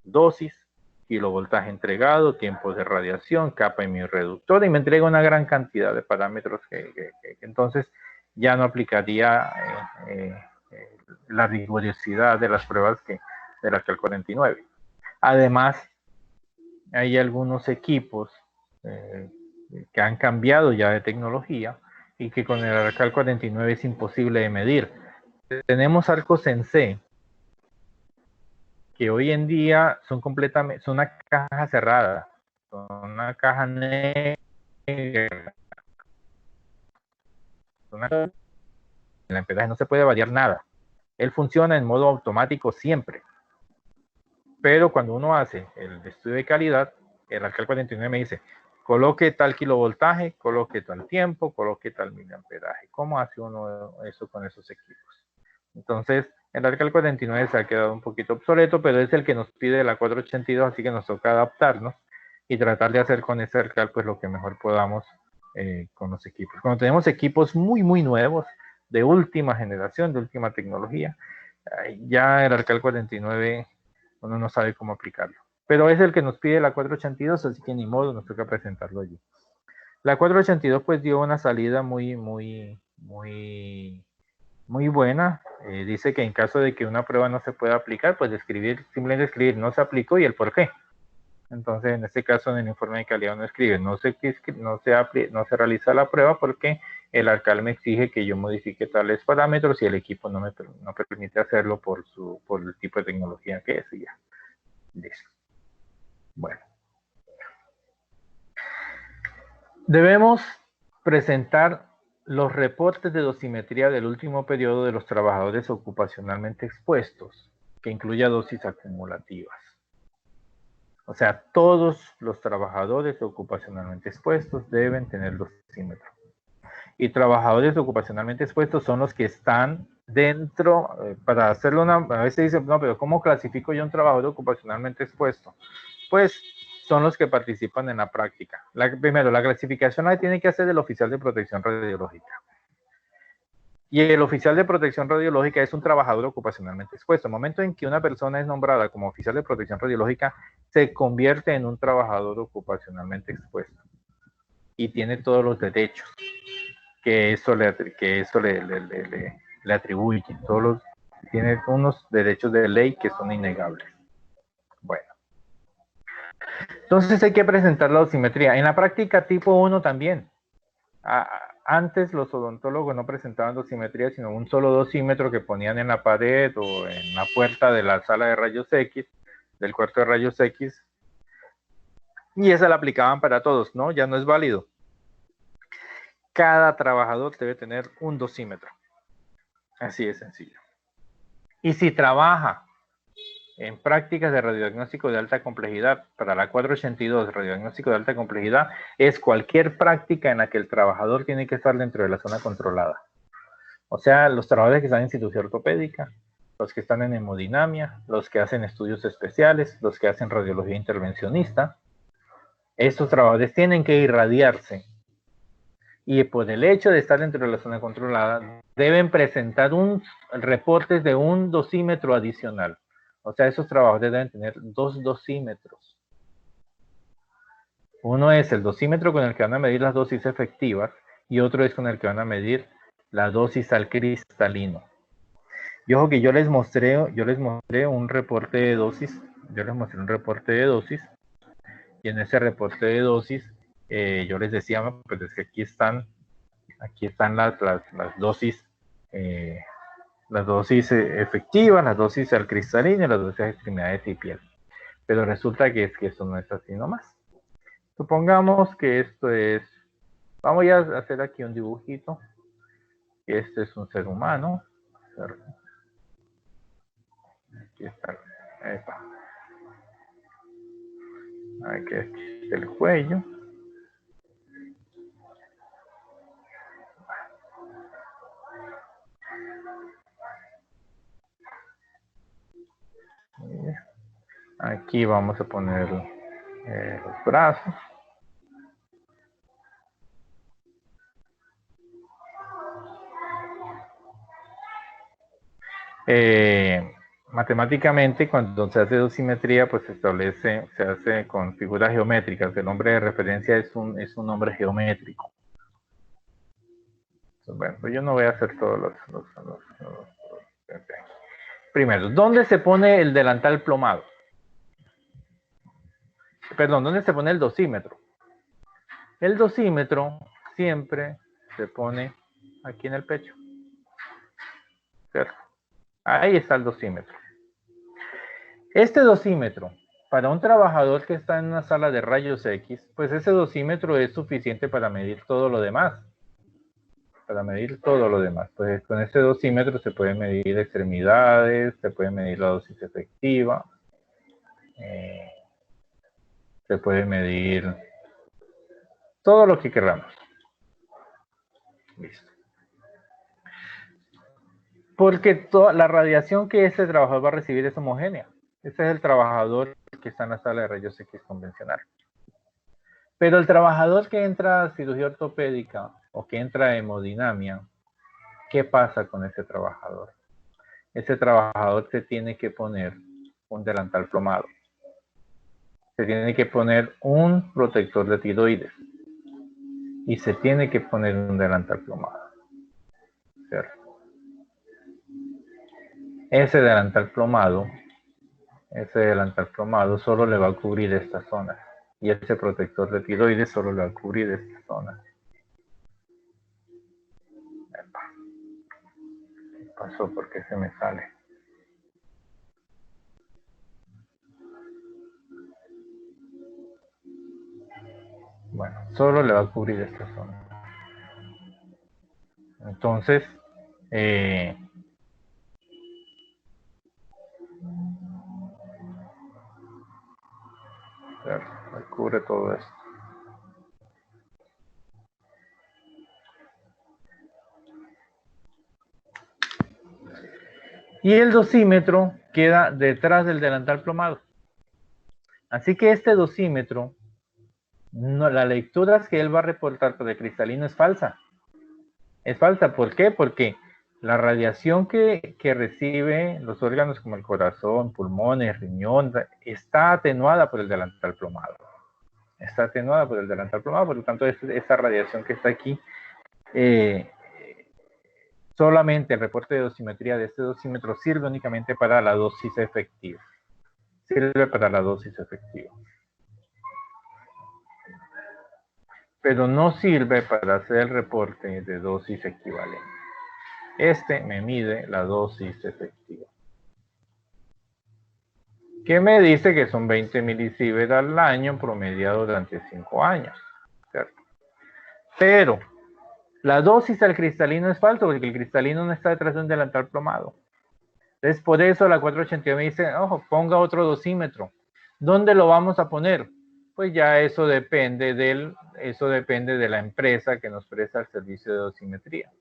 dosis, kilovoltaje entregado, tiempos de radiación, capa en mi reductor y me entrega una gran cantidad de parámetros que entonces ya no aplicaría la rigurosidad de las pruebas del ARCAL 49. Además, hay algunos equipos que han cambiado ya de tecnología y que con el ARCAL 49 es imposible de medir. Tenemos arcos en C, que hoy en día son una caja cerrada, son una caja negra. En la empresa no se puede variar nada. Él funciona en modo automático siempre. Pero cuando uno hace el estudio de calidad, el ARCAL 49 me dice, coloque tal kilovoltaje, coloque tal tiempo, coloque tal miliamperaje. ¿Cómo hace uno eso con esos equipos? Entonces, el ARCAL 49 se ha quedado un poquito obsoleto, pero es el que nos pide la 482, así que nos toca adaptarnos y tratar de hacer con ese ARCAL pues lo que mejor podamos con los equipos. Cuando tenemos equipos muy, muy nuevos, de última generación, de última tecnología, ya el ARCAL 49 uno no sabe cómo aplicarlo. Pero es el que nos pide la 482, así que ni modo, nos toca presentarlo allí. La 482 pues dio una salida muy buena. Dice que en caso de que una prueba no se pueda aplicar, pues simplemente escribir no se aplicó y el por qué. Entonces, en este caso, en el informe de calidad uno escribe no se realiza la prueba porque el ARCAL me exige que yo modifique tales parámetros y el equipo no permite hacerlo por el tipo de tecnología que es y ya. Listo. Bueno. Debemos presentar los reportes de dosimetría del último periodo de los trabajadores ocupacionalmente expuestos, que incluya dosis acumulativas. O sea, todos los trabajadores ocupacionalmente expuestos deben tener dosímetro. Y trabajadores ocupacionalmente expuestos son los que están dentro, para hacerlo a veces dicen, no, pero ¿cómo clasifico yo un trabajador ocupacionalmente expuesto? Pues son los que participan en la práctica. Primero, la clasificación la tiene que hacer el oficial de protección radiológica. Y el oficial de protección radiológica es un trabajador ocupacionalmente expuesto. El momento en que una persona es nombrada como oficial de protección radiológica, se convierte en un trabajador ocupacionalmente expuesto. Y tiene todos los derechos que eso le atribuye. Tiene unos derechos de ley que son innegables. Bueno. Entonces hay que presentar la dosimetría. En la práctica tipo 1 también. Antes los odontólogos no presentaban dosimetría, sino un solo dosímetro que ponían en la pared o en la puerta de la sala de rayos X, del cuarto de rayos X, y esa la aplicaban para todos, ¿no? Ya no es válido. Cada trabajador debe tener un dosímetro. Así de sencillo. Y si trabaja en prácticas de radiodiagnóstico de alta complejidad, para la 482, radiodiagnóstico de alta complejidad, es cualquier práctica en la que el trabajador tiene que estar dentro de la zona controlada. O sea, los trabajadores que están en cirugía ortopédica, los que están en hemodinamia, los que hacen estudios especiales, los que hacen radiología intervencionista, estos trabajadores tienen que irradiarse. Y por el hecho de estar dentro de la zona controlada, deben presentar reportes de un dosímetro adicional. O sea, esos trabajadores deben tener 2 dosímetros. Uno es el dosímetro con el que van a medir las dosis efectivas y otro es con el que van a medir la dosis al cristalino. Y ojo que yo les mostré un reporte de dosis. Yo les mostré un reporte de dosis. Y en ese reporte de dosis, yo les decía, pues es que aquí están las dosis, las dosis efectivas, las dosis al cristalino y las dosis a extremidades y piel. Pero resulta que esto no es así nomás. Supongamos que esto es, vamos a hacer aquí un dibujito. Este es un ser humano. Aquí está. Aquí está el cuello. Aquí vamos a poner los brazos. Matemáticamente, cuando se hace dosimetría, pues se hace con figuras geométricas. El nombre de referencia es un nombre geométrico. Entonces, bueno, pues yo no voy a hacer todos los Primero, ¿dónde se pone el delantal plomado? Perdón, ¿dónde se pone el dosímetro? El dosímetro siempre se pone aquí en el pecho. ¿Cierto? Ahí está el dosímetro. Este dosímetro, para un trabajador que está en una sala de rayos X, pues ese dosímetro es suficiente para medir todo lo demás. Pues con este dosímetro se puede medir extremidades, se puede medir la dosis efectiva, se puede medir todo lo que queramos. Listo. Porque toda la radiación que ese trabajador va a recibir es homogénea. Ese es el trabajador que está en la sala de rayos X convencional. Pero el trabajador que entra a cirugía ortopédica o que entra a hemodinamia, ¿qué pasa con ese trabajador? Ese trabajador se tiene que poner un delantal plomado. Se tiene que poner un protector de tiroides. Y se tiene que poner un delantal plomado. ¿Cierto? Ese delantal plomado solo le va a cubrir esta zona. Y ese protector de tiroides solo le va a cubrir esta zona. ¿Qué pasó? ¿Por qué se me sale? Bueno, solo le va a cubrir esta zona. Entonces, ¿cierto? Cubre todo esto. Y el dosímetro queda detrás del delantal plomado. Así que este dosímetro, no, las lecturas que él va a reportar por el cristalino es falsa. Es falsa, ¿por qué? Porque la radiación que recibe los órganos como el corazón, pulmones, riñón, está atenuada por el delantal plomado. Está atenuada por el delantal plomado, por lo tanto, esa radiación que está aquí, solamente el reporte de dosimetría de este dosímetro sirve únicamente para la dosis efectiva. Sirve para la dosis efectiva. Pero no sirve para hacer el reporte de dosis equivalente. Este me mide la dosis efectiva, que me dice que son 20 milisieverts al año promediado durante 5 años, ¿cierto? Pero la dosis al cristalino es falso, porque el cristalino no está detrás de un delantal plomado. Entonces, por eso la 482 me dice, ojo, ponga otro dosímetro. ¿Dónde lo vamos a poner? Pues ya eso depende de la empresa que nos presta el servicio de dosimetría.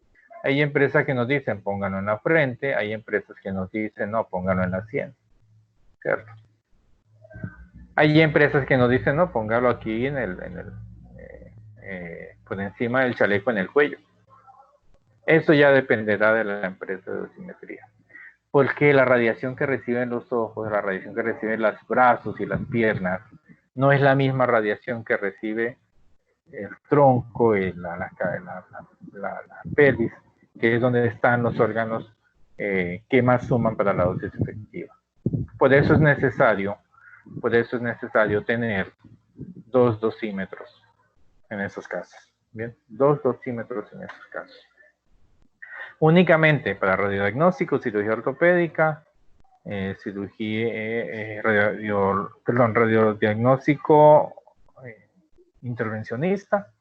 Hay empresas que nos dicen, pónganlo en la frente, hay empresas que nos dicen, no, pónganlo en la sien, ¿cierto? Hay empresas que nos dicen, no, póngalo aquí por encima del chaleco en el cuello. Eso ya dependerá de la empresa de dosimetría. Porque la radiación que reciben los ojos, la radiación que reciben los brazos y las piernas, no es la misma radiación que recibe el tronco y la pelvis, que es donde están los órganos que más suman para la dosis efectiva. Por eso es necesario tener 2 dosímetros en esos casos. Bien, 2 dosímetros en esos casos. Únicamente para radiodiagnóstico, cirugía ortopédica, radiodiagnóstico intervencionista,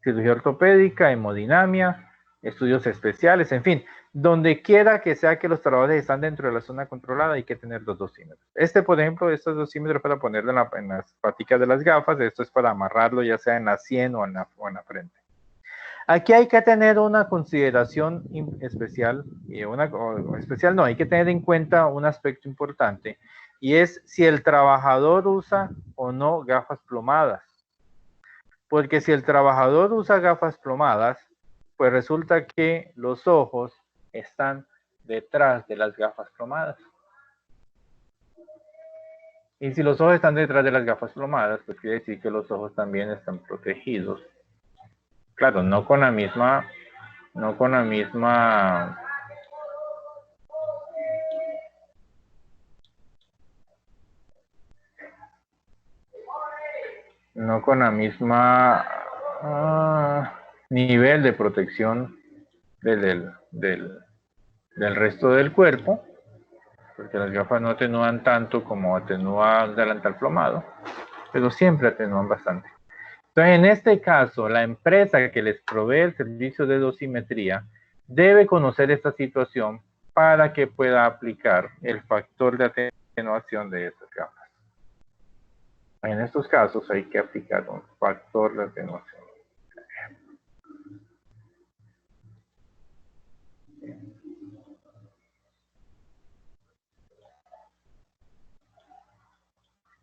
cirugía ortopédica, hemodinamia, estudios especiales, en fin, donde quiera que sea que los trabajadores están dentro de la zona controlada, hay que tener 2 dosímetros. Por ejemplo, estos dosímetros para ponerlo en las paticas de las gafas, esto es para amarrarlo ya sea en la sien o en la frente. Aquí hay que tener una consideración especial, hay que tener en cuenta un aspecto importante, y es si el trabajador usa o no gafas plomadas. Porque si el trabajador usa gafas plomadas, pues resulta que los ojos están detrás de las gafas plomadas. Y si los ojos están detrás de las gafas plomadas, pues quiere decir que los ojos también están protegidos. Claro, no con la misma nivel de protección del resto del cuerpo, porque las gafas no atenúan tanto como atenúa el delantal plomado, pero siempre atenúan bastante. Entonces, en este caso, la empresa que les provee el servicio de dosimetría debe conocer esta situación para que pueda aplicar el factor de atenuación de estas gafas. En estos casos hay que aplicar un factor de atenuación.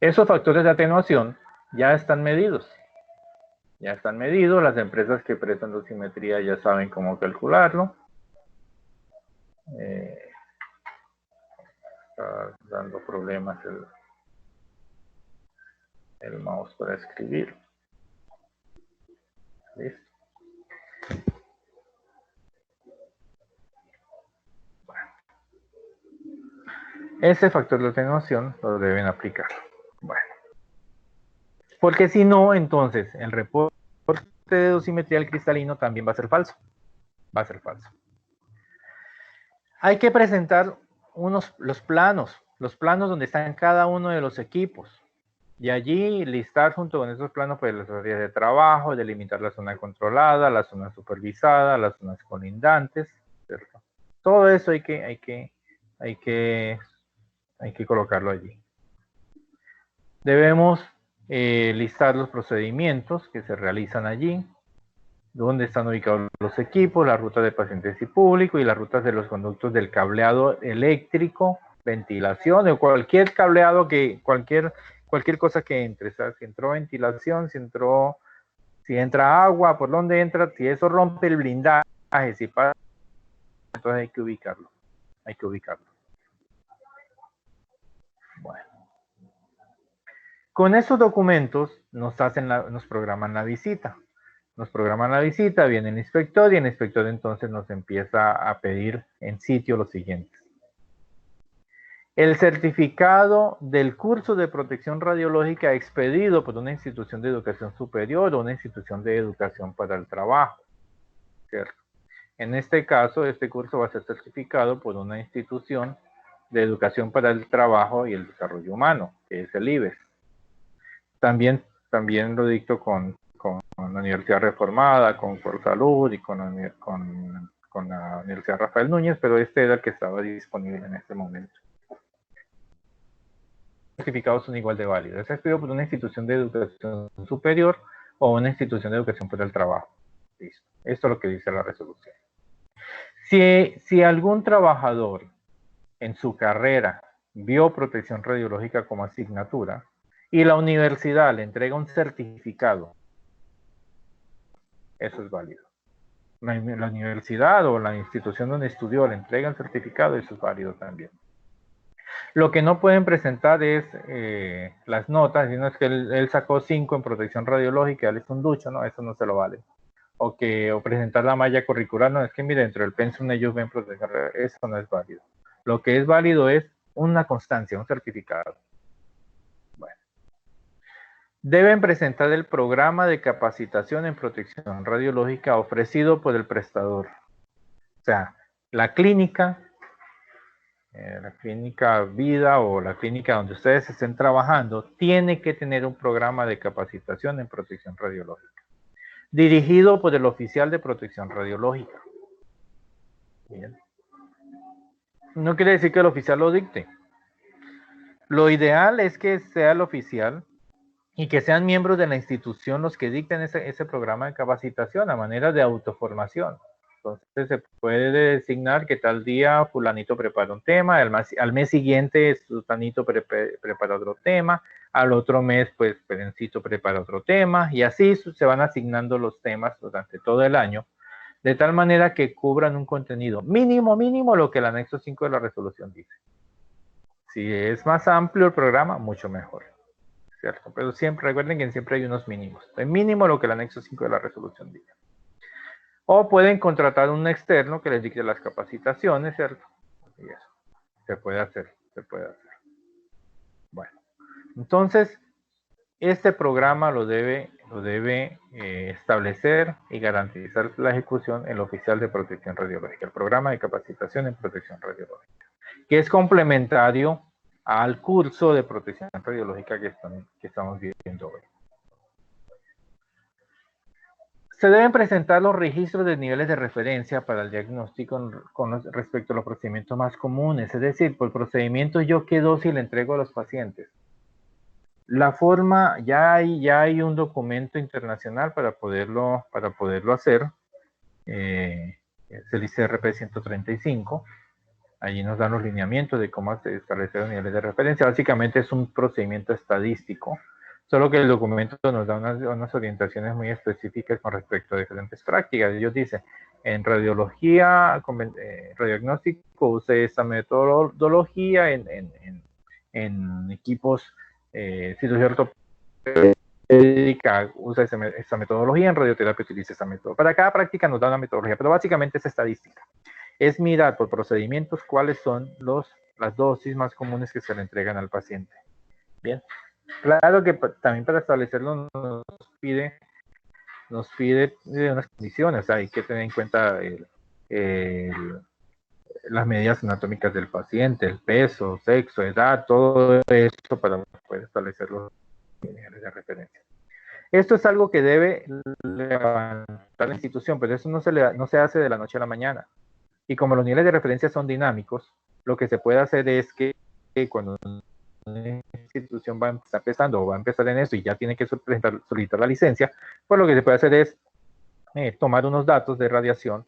Esos factores de atenuación ya están medidos. Las empresas que prestan dosimetría ya saben cómo calcularlo. Está dando problemas el mouse para escribir. Listo. Bueno. Ese factor de atenuación lo deben aplicar. Bueno. Porque si no, entonces el reporte de dosimetría del cristalino también va a ser falso. Hay que presentar los planos donde están cada uno de los equipos. Y allí listar junto con esos planos pues las áreas de trabajo, delimitar la zona controlada, la zona supervisada, las zonas colindantes, ¿cierto? Todo eso hay que colocarlo allí. Debemos listar los procedimientos que se realizan allí, dónde están ubicados los equipos, las rutas de pacientes y público y las rutas de los conductos del cableado eléctrico, ventilación o cualquier cableado cualquier cosa que entre, ¿sabes? Si entró ventilación, si entra agua, por dónde entra, si eso rompe el blindaje, si pasa, entonces hay que ubicarlo. Bueno. Con esos documentos nos programan la visita. Viene el inspector y el inspector entonces nos empieza a pedir en sitio lo siguiente. El certificado del curso de protección radiológica expedido por una institución de educación superior o una institución de educación para el trabajo, ¿cierto? En este caso, este curso va a ser certificado por una institución de educación para el trabajo y el desarrollo humano, que es el IBES. También lo dicto con la Universidad Reformada, con Salud y con la Universidad Rafael Núñez, pero este era el que estaba disponible en este momento. Los certificados son igual de válidos. Es expedido por una institución de educación superior o una institución de educación para el trabajo. Listo. Esto es lo que dice la resolución. Si algún trabajador en su carrera vio protección radiológica como asignatura y la universidad le entrega un certificado, eso es válido. La universidad o la institución donde estudió le entrega el certificado, eso es válido también. Lo que no pueden presentar es las notas, sino es que él sacó 5 en protección radiológica, él es un ducho, no, eso no se lo vale. O presentar la malla curricular, no, es que mire, dentro del pensum ellos ven protección radiológica, eso no es válido. Lo que es válido es una constancia, un certificado. Bueno. Deben presentar el programa de capacitación en protección radiológica ofrecido por el prestador. O sea, la clínica vida o la clínica donde ustedes estén trabajando tiene que tener un programa de capacitación en protección radiológica dirigido por el oficial de protección radiológica. Bien. No quiere decir que el oficial lo dicte. Lo ideal es que sea el oficial y que sean miembros de la institución los que dicten ese programa de capacitación a manera de autoformación. Entonces se puede designar que tal día fulanito prepara un tema, al mes siguiente sutanito prepara otro tema, al otro mes pues perencito prepara otro tema y así se van asignando los temas durante todo el año de tal manera que cubran un contenido mínimo lo que el anexo 5 de la resolución dice. Si es más amplio el programa, mucho mejor, ¿cierto? Pero siempre recuerden que siempre hay unos mínimos, el mínimo lo que el anexo 5 de la resolución dice. O pueden contratar un externo que les dicte las capacitaciones, ¿cierto? Y eso se puede hacer. Bueno, entonces, este programa lo debe establecer y garantizar la ejecución el oficial de protección radiológica, el programa de capacitación en protección radiológica, que es complementario al curso de protección radiológica que estamos viviendo hoy. Se deben presentar los registros de niveles de referencia para el diagnóstico respecto a los procedimientos más comunes. Es decir, por procedimiento yo qué dosis le entrego a los pacientes. La forma, ya hay un documento internacional para poderlo hacer. Es el ICRP 135. Allí nos dan los lineamientos de cómo establecer los niveles de referencia. Básicamente es un procedimiento estadístico. Solo que el documento nos da unas orientaciones muy específicas con respecto a diferentes prácticas. Ellos dicen, en radiología, radiodiagnóstico, use esta metodología, en equipos cirugía ortopédica, usa esta metodología, en radioterapia utiliza esta metodología. Para cada práctica nos da una metodología, pero básicamente es estadística. Es mirar por procedimientos cuáles son las dosis más comunes que se le entregan al paciente. Bien. Claro que también para establecerlo nos pide unas condiciones, o sea, hay que tener en cuenta las medidas anatómicas del paciente, el peso, sexo, edad, todo esto para poder establecer los niveles de referencia. Esto es algo que debe levantar la institución, pero eso no se hace de la noche a la mañana. Y como los niveles de referencia son dinámicos, lo que se puede hacer es que cuando una institución va a estar empezando o va a empezar en eso y ya tiene que solicitar la licencia, pues lo que se puede hacer es tomar unos datos de radiación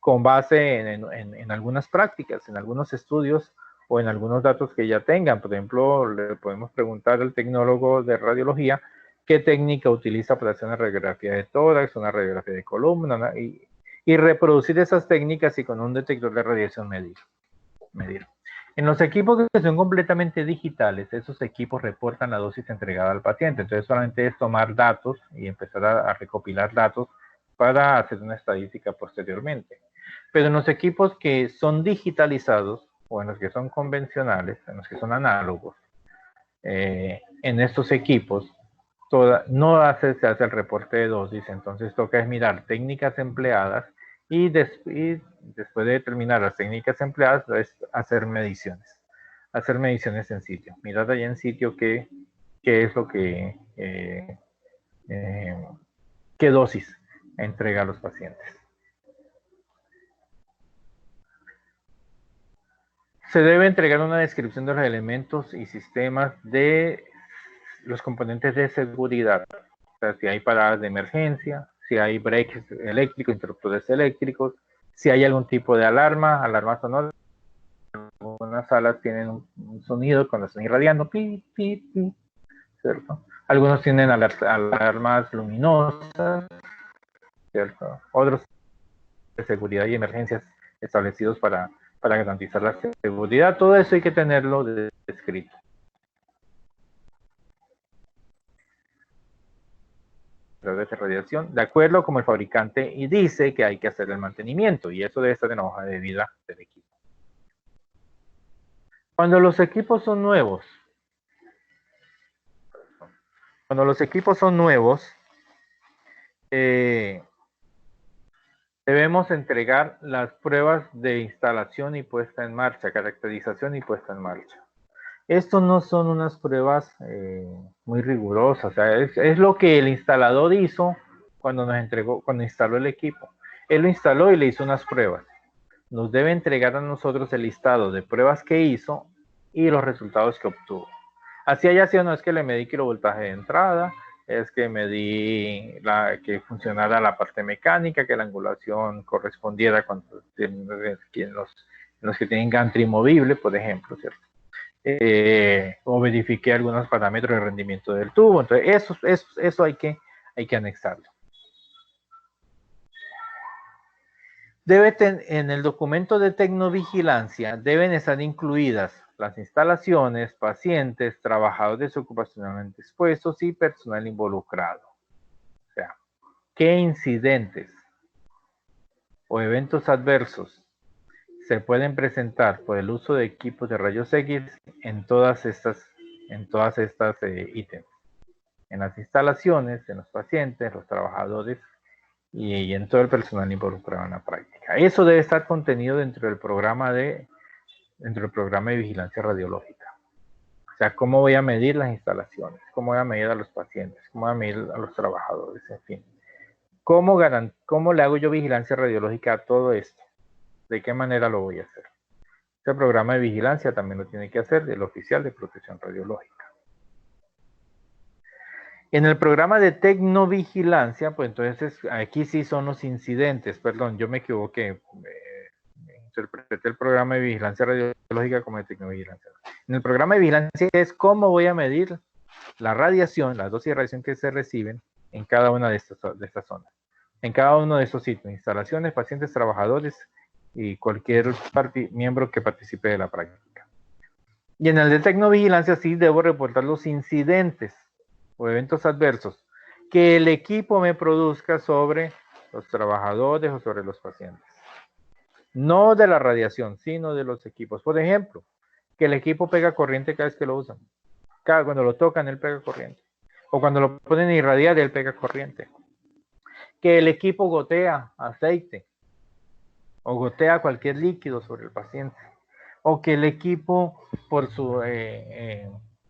con base en algunas prácticas, en algunos estudios o en algunos datos que ya tengan. Por ejemplo, le podemos preguntar al tecnólogo de radiología qué técnica utiliza para hacer una radiografía de tórax, una radiografía de columna, y reproducir esas técnicas y con un detector de radiación medir. En los equipos que son completamente digitales, esos equipos reportan la dosis entregada al paciente. Entonces solamente es tomar datos y empezar a recopilar datos para hacer una estadística posteriormente. Pero en los equipos que son digitalizados, o en los que son convencionales, en los que son análogos, en estos equipos no se hace el reporte de dosis, entonces toca es mirar técnicas empleadas y después de determinar las técnicas empleadas es hacer mediciones en sitio, mirar allá en sitio qué es lo que qué dosis entrega a los pacientes. Se debe entregar una descripción de los elementos y sistemas de los componentes de seguridad, o sea, si hay paradas de emergencia, si hay breaks eléctricos, interruptores eléctricos, si hay algún tipo de alarma sonora. Algunas salas tienen un sonido cuando están irradiando, pi, pi, pi, ¿cierto? Algunos tienen alarmas luminosas, ¿cierto? Otros de seguridad y emergencias establecidos para garantizar la seguridad. Todo eso hay que tenerlo descrito. De radiación, de acuerdo como el fabricante y dice que hay que hacer el mantenimiento, y eso debe estar en la hoja de vida del equipo. Cuando los equipos son nuevos, debemos entregar las pruebas de instalación y puesta en marcha, caracterización y puesta en marcha. Estos no son unas pruebas muy rigurosas, o sea, es lo que el instalador hizo cuando instaló el equipo. Él lo instaló y le hizo unas pruebas. Nos debe entregar a nosotros el listado de pruebas que hizo y los resultados que obtuvo. Así haya sido, no es que le medí kilovoltaje de entrada, es que medí que funcionara la parte mecánica, que la angulación correspondiera con los que tienen gantry movible, por ejemplo, ¿cierto? O verifiqué algunos parámetros de rendimiento del tubo. Entonces, eso hay que anexarlo. En el documento de tecnovigilancia deben estar incluidas las instalaciones, pacientes, trabajadores ocupacionalmente expuestos y personal involucrado. O sea, ¿qué incidentes o eventos adversos se pueden presentar por el uso de equipos de rayos X en todas estas ítems? En las instalaciones, en los pacientes, los trabajadores y en todo el personal involucrado en la práctica. Eso debe estar contenido dentro del programa de vigilancia radiológica. O sea, ¿cómo voy a medir las instalaciones? ¿Cómo voy a medir a los pacientes? ¿Cómo voy a medir a los trabajadores? En fin. ¿Cómo le hago yo vigilancia radiológica a todo esto? ¿De qué manera lo voy a hacer? Este programa de vigilancia también lo tiene que hacer el oficial de protección radiológica. En el programa de tecnovigilancia, pues entonces aquí sí son los incidentes, perdón, yo me equivoqué, interpreté el programa de vigilancia radiológica como de tecnovigilancia. En el programa de vigilancia es cómo voy a medir la radiación, las dosis de radiación que se reciben en cada una de estas zonas, en cada uno de estos sitios, instalaciones, pacientes, trabajadores y cualquier miembro que participe de la práctica. Y en el de tecnovigilancia sí debo reportar los incidentes o eventos adversos que el equipo me produzca sobre los trabajadores o sobre los pacientes. No de la radiación, sino de los equipos. Por ejemplo, que el equipo pega corriente cada vez que lo usan. Cuando lo tocan, él pega corriente. O cuando lo ponen a irradiar, él pega corriente. Que el equipo gotea aceite o gotea cualquier líquido sobre el paciente. O que el equipo, por su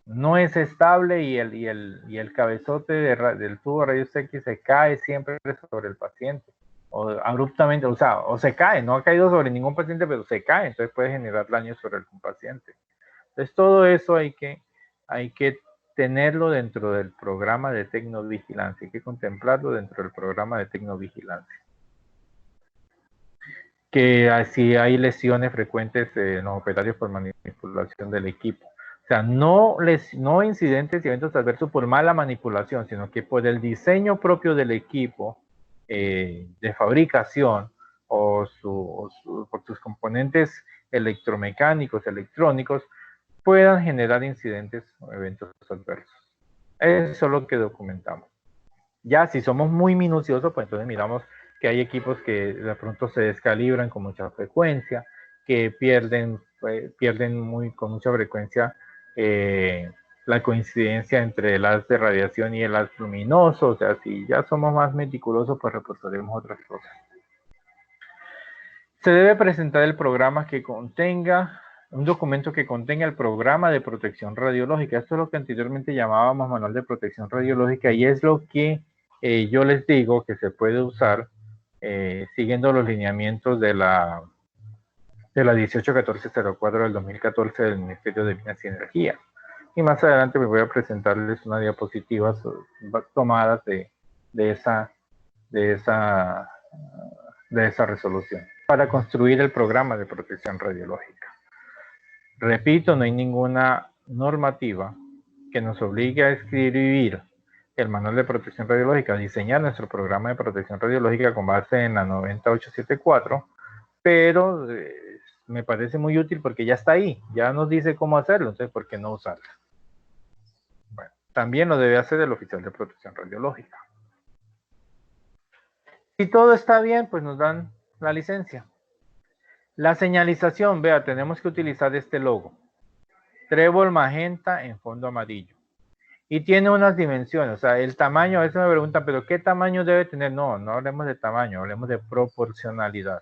no es estable y el cabezote del tubo de rayos X se cae siempre sobre el paciente, o abruptamente, o se cae, no ha caído sobre ningún paciente, pero se cae, entonces puede generar daño sobre algún paciente. Entonces, todo eso hay que tenerlo dentro del programa de tecnovigilancia, hay que contemplarlo dentro del programa de tecnovigilancia. Que así hay lesiones frecuentes en los operarios por manipulación del equipo. O sea, no incidentes y eventos adversos por mala manipulación, sino que por el diseño propio del equipo de fabricación o por sus componentes electromecánicos, electrónicos, puedan generar incidentes o eventos adversos. Eso es lo que documentamos. Ya si somos muy minuciosos, pues entonces miramos que hay equipos que de pronto se descalibran con mucha frecuencia, que pierden con mucha frecuencia la coincidencia entre el haz de radiación y el haz luminoso. O sea, si ya somos más meticulosos, pues reportaremos otras cosas. Se debe presentar el programa que contenga, un documento que contenga el programa de protección radiológica. Esto es lo que anteriormente llamábamos manual de protección radiológica, y es lo que yo les digo que se puede usar siguiendo los lineamientos de la 181404 del 2014 del Ministerio de Minas y Energía. Y más adelante me voy a presentarles unas diapositivas tomadas de esa resolución para construir el programa de protección radiológica. Repito, no hay ninguna normativa que nos obligue a escribir el manual de protección radiológica, a diseñar nuestro programa de protección radiológica con base en la 90874, pero me parece muy útil porque ya está ahí, ya nos dice cómo hacerlo, entonces ¿por qué no usarla? Bueno, también lo debe hacer el oficial de protección radiológica. Si todo está bien, pues nos dan la licencia. La señalización, vea, tenemos que utilizar este logo. Trébol magenta en fondo amarillo. Y tiene unas dimensiones, o sea, el tamaño, a veces me preguntan, pero ¿qué tamaño debe tener? No, no hablemos de tamaño, hablemos de proporcionalidad.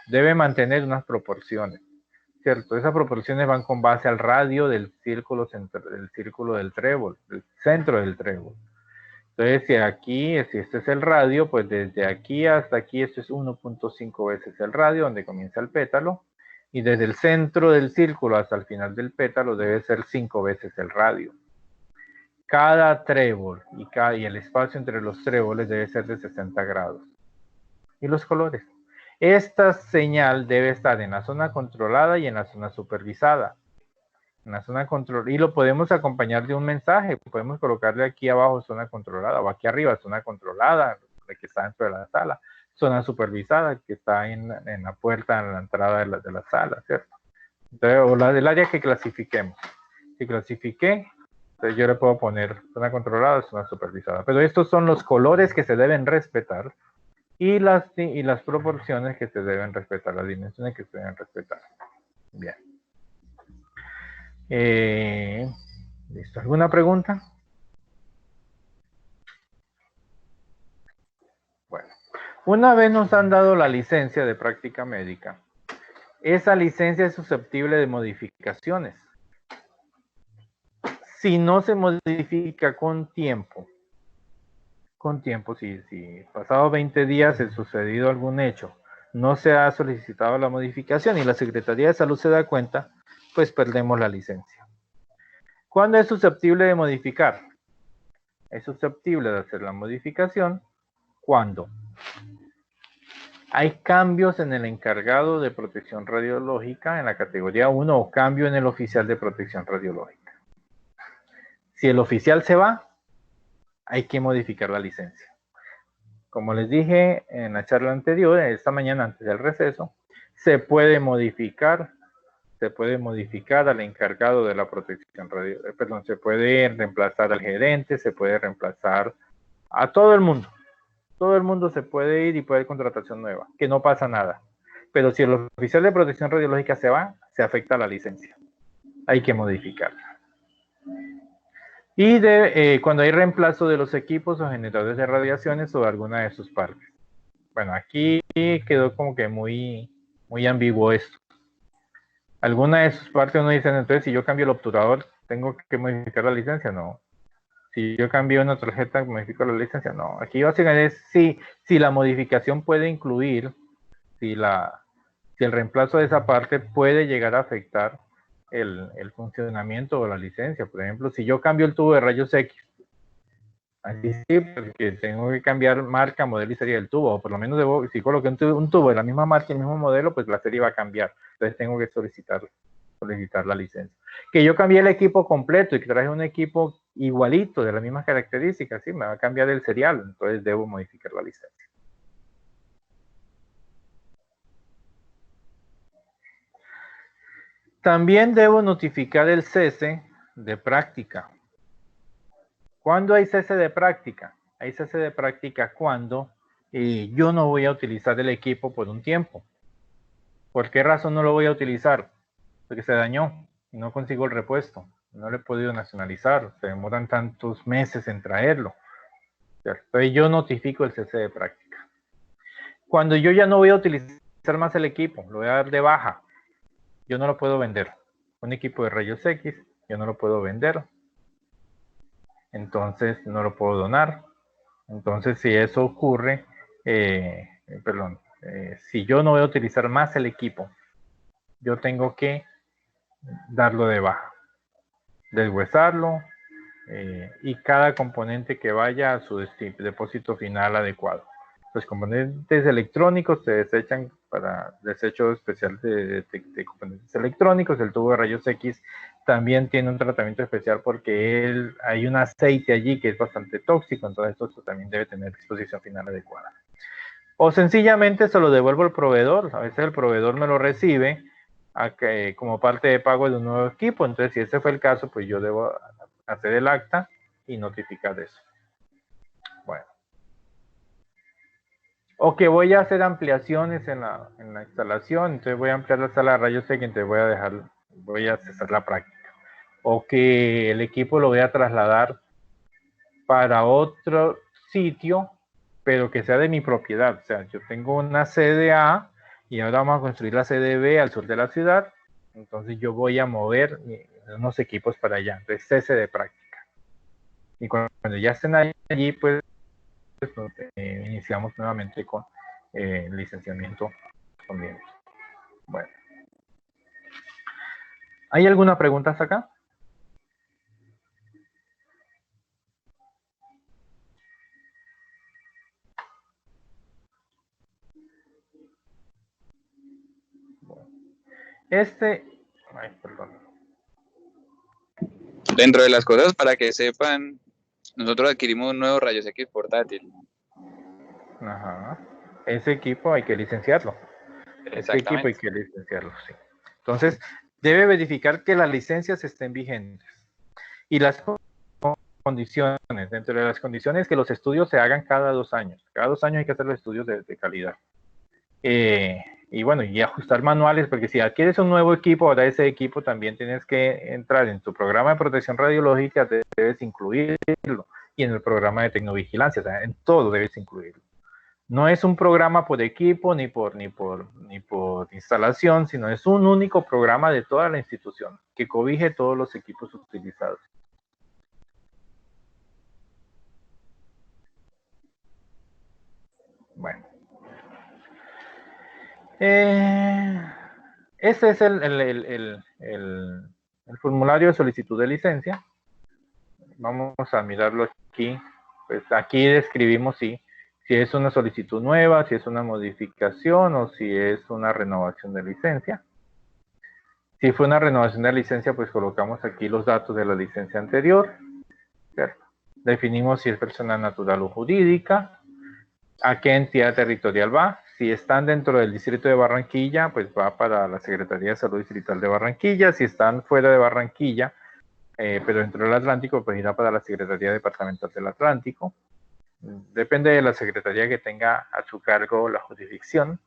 Debe mantener unas proporciones, ¿cierto? Esas proporciones van con base al radio del círculo del trébol, del centro del trébol. Entonces, si este es el radio, pues desde aquí hasta aquí, esto es 1.5 veces el radio, donde comienza el pétalo, y desde el centro del círculo hasta el final del pétalo debe ser 5 veces el radio. Cada trébol y el espacio entre los tréboles debe ser de 60 grados. Y los colores. Esta señal debe estar en la zona controlada y en la zona supervisada. En la zona control, y lo podemos acompañar de un mensaje, podemos colocarle aquí abajo zona controlada, o aquí arriba zona controlada, que está dentro de la sala, zona supervisada, que está en la puerta, en la entrada de la sala, ¿cierto? Entonces, o la del área que clasifiquemos. Si clasifiqué, entonces yo le puedo poner zona controlada, zona supervisada, pero estos son los colores que se deben respetar, y las proporciones que se deben respetar, las dimensiones que se deben respetar. Bien. ¿Listo? ¿Alguna pregunta? Bueno, una vez nos han dado la licencia de práctica médica, esa licencia es susceptible de modificaciones. Si no se modifica con tiempo, si pasado 20 días ha sucedido algún hecho, no se ha solicitado la modificación y la Secretaría de Salud se da cuenta, pues perdemos la licencia. ¿Cuándo es susceptible de modificar? Es susceptible de hacer la modificación cuando hay cambios en el encargado de protección radiológica en la categoría 1 o cambio en el oficial de protección radiológica. Si el oficial se va, hay que modificar la licencia. Como les dije en la charla anterior, esta mañana antes del receso, se puede modificar al encargado de la protección radiológica, perdón, se puede reemplazar al gerente, se puede reemplazar a todo el mundo. Todo el mundo se puede ir y puede haber contratación nueva, que no pasa nada. Pero si el oficial de protección radiológica se va, se afecta la licencia. Hay que modificarla. Y cuando hay reemplazo de los equipos o generadores de radiaciones o de alguna de sus partes. Bueno, aquí quedó como que muy ambiguo esto. Alguna de sus partes uno dice, entonces si yo cambio el obturador, ¿tengo que modificar la licencia? No. Si yo cambio una tarjeta, modifico la licencia. No. Aquí básicamente es si la modificación puede incluir, si el reemplazo de esa parte puede llegar a afectar el funcionamiento o la licencia. Por ejemplo, si yo cambio el tubo de rayos X, así sí, porque tengo que cambiar marca, modelo y serie del tubo, o por lo menos debo, si coloco un tubo de la misma marca y el mismo modelo, pues la serie va a cambiar. Entonces tengo que solicitar la licencia. Que yo cambié el equipo completo y que traje un equipo igualito, de las mismas características, sí, me va a cambiar el serial, entonces debo modificar la licencia. También debo notificar el cese de práctica. ¿Cuándo hay cese de práctica? Hay cese de práctica cuando yo no voy a utilizar el equipo por un tiempo. ¿Por qué razón no lo voy a utilizar? Porque se dañó y no consigo el repuesto. No lo he podido nacionalizar. Se demoran tantos meses en traerlo. Entonces yo notifico el cese de práctica. Cuando yo ya no voy a utilizar más el equipo, lo voy a dar de baja, yo no lo puedo vender. Un equipo de rayos X, yo no lo puedo vender. Entonces no lo puedo donar. Entonces si eso ocurre, si yo no voy a utilizar más el equipo, yo tengo que darlo de baja, deshuesarlo, y cada componente que vaya a su depósito final adecuado. Los componentes electrónicos se desechan para desecho especial de componentes electrónicos. El tubo de rayos X también tiene un tratamiento especial porque hay un aceite allí que es bastante tóxico, entonces esto también debe tener disposición final adecuada. O sencillamente se lo devuelvo al proveedor. A veces el proveedor me lo recibe como parte de pago de un nuevo equipo. Entonces, si ese fue el caso, pues yo debo hacer el acta y notificar eso. Bueno. O que voy a hacer ampliaciones en la instalación, entonces voy a ampliar la sala de rayos X, entonces voy a cesar la práctica. O que el equipo lo voy a trasladar para otro sitio, pero que sea de mi propiedad. O sea, yo tengo una sede A y ahora vamos a construir la sede B al sur de la ciudad, entonces yo voy a mover unos equipos para allá, entonces cese de práctica. Y cuando ya estén allí, pues iniciamos nuevamente con licenciamiento correspondiente. Bueno. ¿Hay alguna pregunta hasta acá? Bueno. Ay, perdón. Dentro de las cosas, para que sepan, nosotros adquirimos un nuevo rayos X portátil. Ajá. Ese equipo hay que licenciarlo. Ese equipo hay que licenciarlo, sí. Entonces, debe verificar que las licencias estén vigentes. Y las condiciones, dentro de las condiciones, que los estudios se hagan cada 2 años. Cada 2 años hay que hacer los estudios de calidad. Y bueno, y ajustar manuales, porque si adquieres un nuevo equipo, ahora ese equipo también tienes que entrar en tu programa de protección radiológica, debes incluirlo, y en el programa de tecnovigilancia, o sea, en todo debes incluirlo. No es un programa por equipo ni por instalación, sino es un único programa de toda la institución que cobije todos los equipos utilizados. Bueno. Ese es el formulario de solicitud de licencia. Vamos a mirarlo aquí. Pues aquí describimos si es una solicitud nueva, si es una modificación o si es una renovación de licencia. Si fue una renovación de licencia, pues colocamos aquí los datos de la licencia anterior. ¿Cierto? Definimos si es persona natural o jurídica, a qué entidad territorial va. Si están dentro del distrito de Barranquilla, pues va para la Secretaría de Salud Distrital de Barranquilla. Si están fuera de Barranquilla, pero dentro del Atlántico, pues irá para la Secretaría Departamental del Atlántico. Depende de la secretaría que tenga a su cargo la jurisdicción.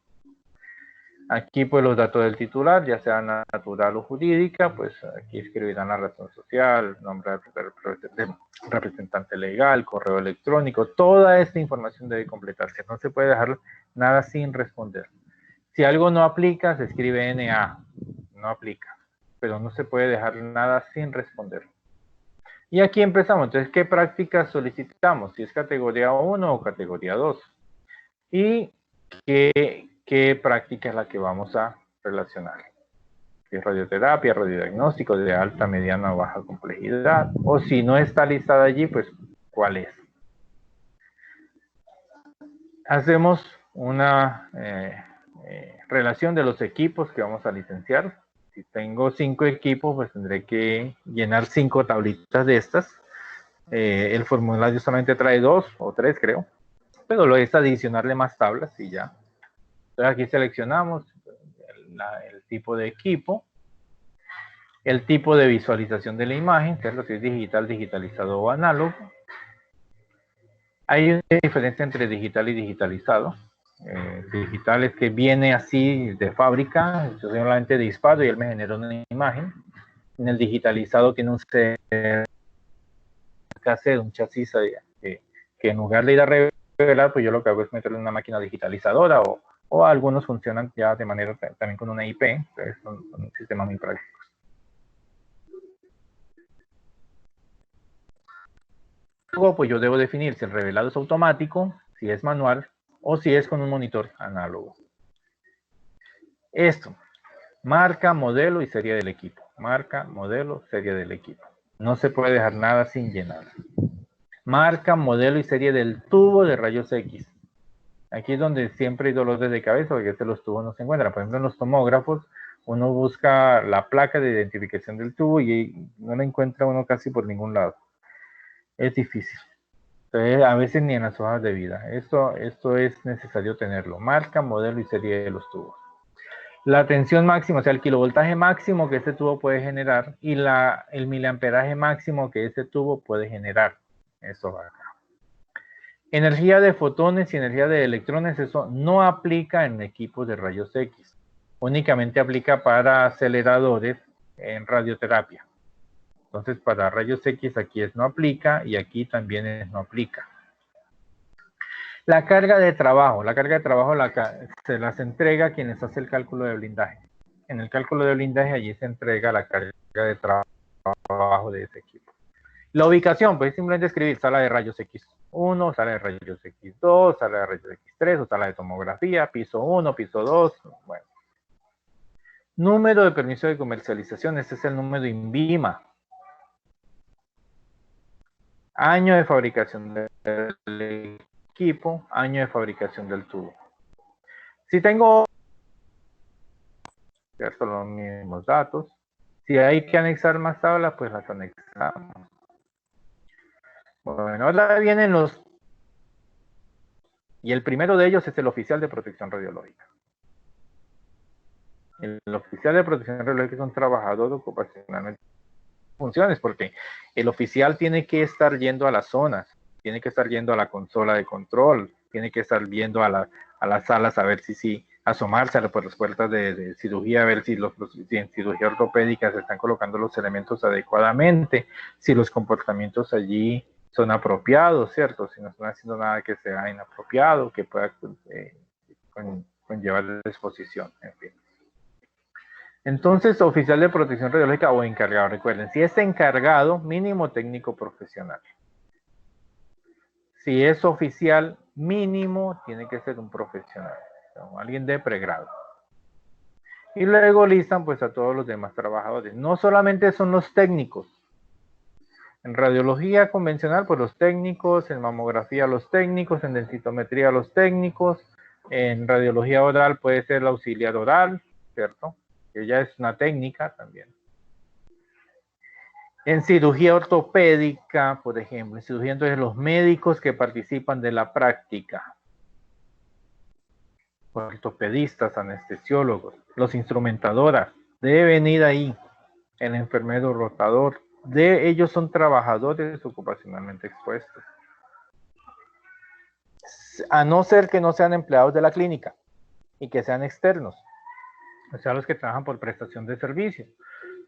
Aquí pues los datos del titular, ya sea natural o jurídica, pues aquí escribirán la razón social, nombre del representante legal, correo electrónico, toda esta información debe completarse, no se puede dejar nada sin responder. Si algo no aplica, se escribe NA, no aplica, pero no se puede dejar nada sin responder. Y aquí empezamos, entonces, ¿qué prácticas solicitamos? Si es categoría 1 o categoría 2. Y qué práctica es la que vamos a relacionar. que es radioterapia, radiodiagnóstico de alta, mediana o baja complejidad, o si no está listada allí, pues cuál es. Hacemos una relación de los equipos que vamos a licenciar. Si tengo 5 equipos, pues tendré que llenar 5 tablitas de estas. El formulario solamente trae 2 o 3, creo, pero lo es adicionarle más tablas y ya. Entonces aquí seleccionamos el tipo de equipo, el tipo de visualización de la imagen, que es lo que es digital, digitalizado o análogo. Hay una diferencia entre digital y digitalizado. Digital es que viene así de fábrica, yo solamente disparo y él me genera una imagen. En el digitalizado tiene un cassette, un chasis que en lugar de ir a revelar, pues yo lo que hago es meterle una máquina digitalizadora o algunos funcionan ya de manera también con una IP, entonces son un sistema muy práctico. Luego, pues yo debo definir si el revelado es automático, si es manual o si es con un monitor análogo. Esto, marca, modelo y serie del equipo. Marca, modelo, serie del equipo. No se puede dejar nada sin llenar. Marca, modelo y serie del tubo de rayos X. Aquí es donde siempre hay dolores de cabeza porque los tubos no se encuentran. Por ejemplo, en los tomógrafos, uno busca la placa de identificación del tubo y no la encuentra uno casi por ningún lado. Es difícil. Entonces, a veces ni en las hojas de vida. Esto es necesario tenerlo. Marca, modelo y serie de los tubos. La tensión máxima, o sea, el kilovoltaje máximo que este tubo puede generar y el miliamperaje máximo que ese tubo puede generar. Eso va acá. Energía de fotones y energía de electrones, eso no aplica en equipos de rayos X. Únicamente aplica para aceleradores en radioterapia. Entonces, para rayos X aquí es no aplica y aquí también es no aplica. La carga de trabajo se las entrega a quienes hacen el cálculo de blindaje. En el cálculo de blindaje allí se entrega la carga de trabajo de ese equipo. La ubicación, pues simplemente escribir sala de rayos X1, sala de rayos X2, sala de rayos X3 o sala de tomografía, piso 1, piso 2, bueno. Número de permiso de comercialización, este es el número de INVIMA. Año de fabricación del equipo, año de fabricación del tubo. Si tengo son los mismos datos. Si hay que anexar más tablas, pues las anexamos. Bueno, ahora vienen los... Y el primero de ellos es el oficial de protección radiológica. El oficial de protección radiológica es un trabajador ocupacionalmente funciones, porque el oficial tiene que estar yendo a las zonas, tiene que estar yendo a la consola de control, tiene que estar viendo a las salas a ver si asomarse por las puertas de cirugía, a ver si en cirugía ortopédica se están colocando los elementos adecuadamente, si los comportamientos allí son apropiados, ¿cierto? Si no están haciendo nada que sea inapropiado, que pueda conllevar la exposición, en fin. Entonces, oficial de protección radiológica o encargado, recuerden, si es encargado, mínimo técnico profesional. Si es oficial, mínimo tiene que ser un profesional, o alguien de pregrado. Y luego listan pues a todos los demás trabajadores. No solamente son los técnicos. En radiología convencional, pues los técnicos, en mamografía los técnicos, en densitometría los técnicos, en radiología oral puede ser el auxiliar oral, ¿cierto? Que ya es una técnica también. En cirugía ortopédica, por ejemplo, en cirugía entonces los médicos que participan de la práctica, ortopedistas, anestesiólogos, los instrumentadoras, deben ir ahí, el enfermero rotador, ellos son trabajadores ocupacionalmente expuestos. A no ser que no sean empleados de la clínica y que sean externos, o sea, los que trabajan por prestación de servicio.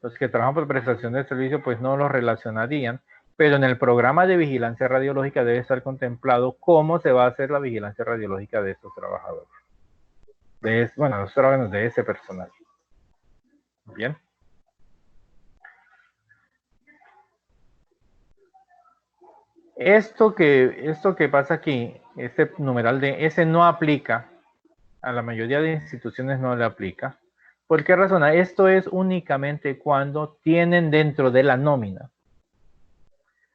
Los que trabajan por prestación de servicio pues no los relacionarían, pero en el programa de vigilancia radiológica debe estar contemplado cómo se va a hacer la vigilancia radiológica de estos trabajadores. Los órganos de ese personal. Bien. Esto que pasa aquí, este numeral de ese no aplica, a la mayoría de instituciones no le aplica, ¿Por qué razón? Esto es únicamente cuando tienen dentro de la nómina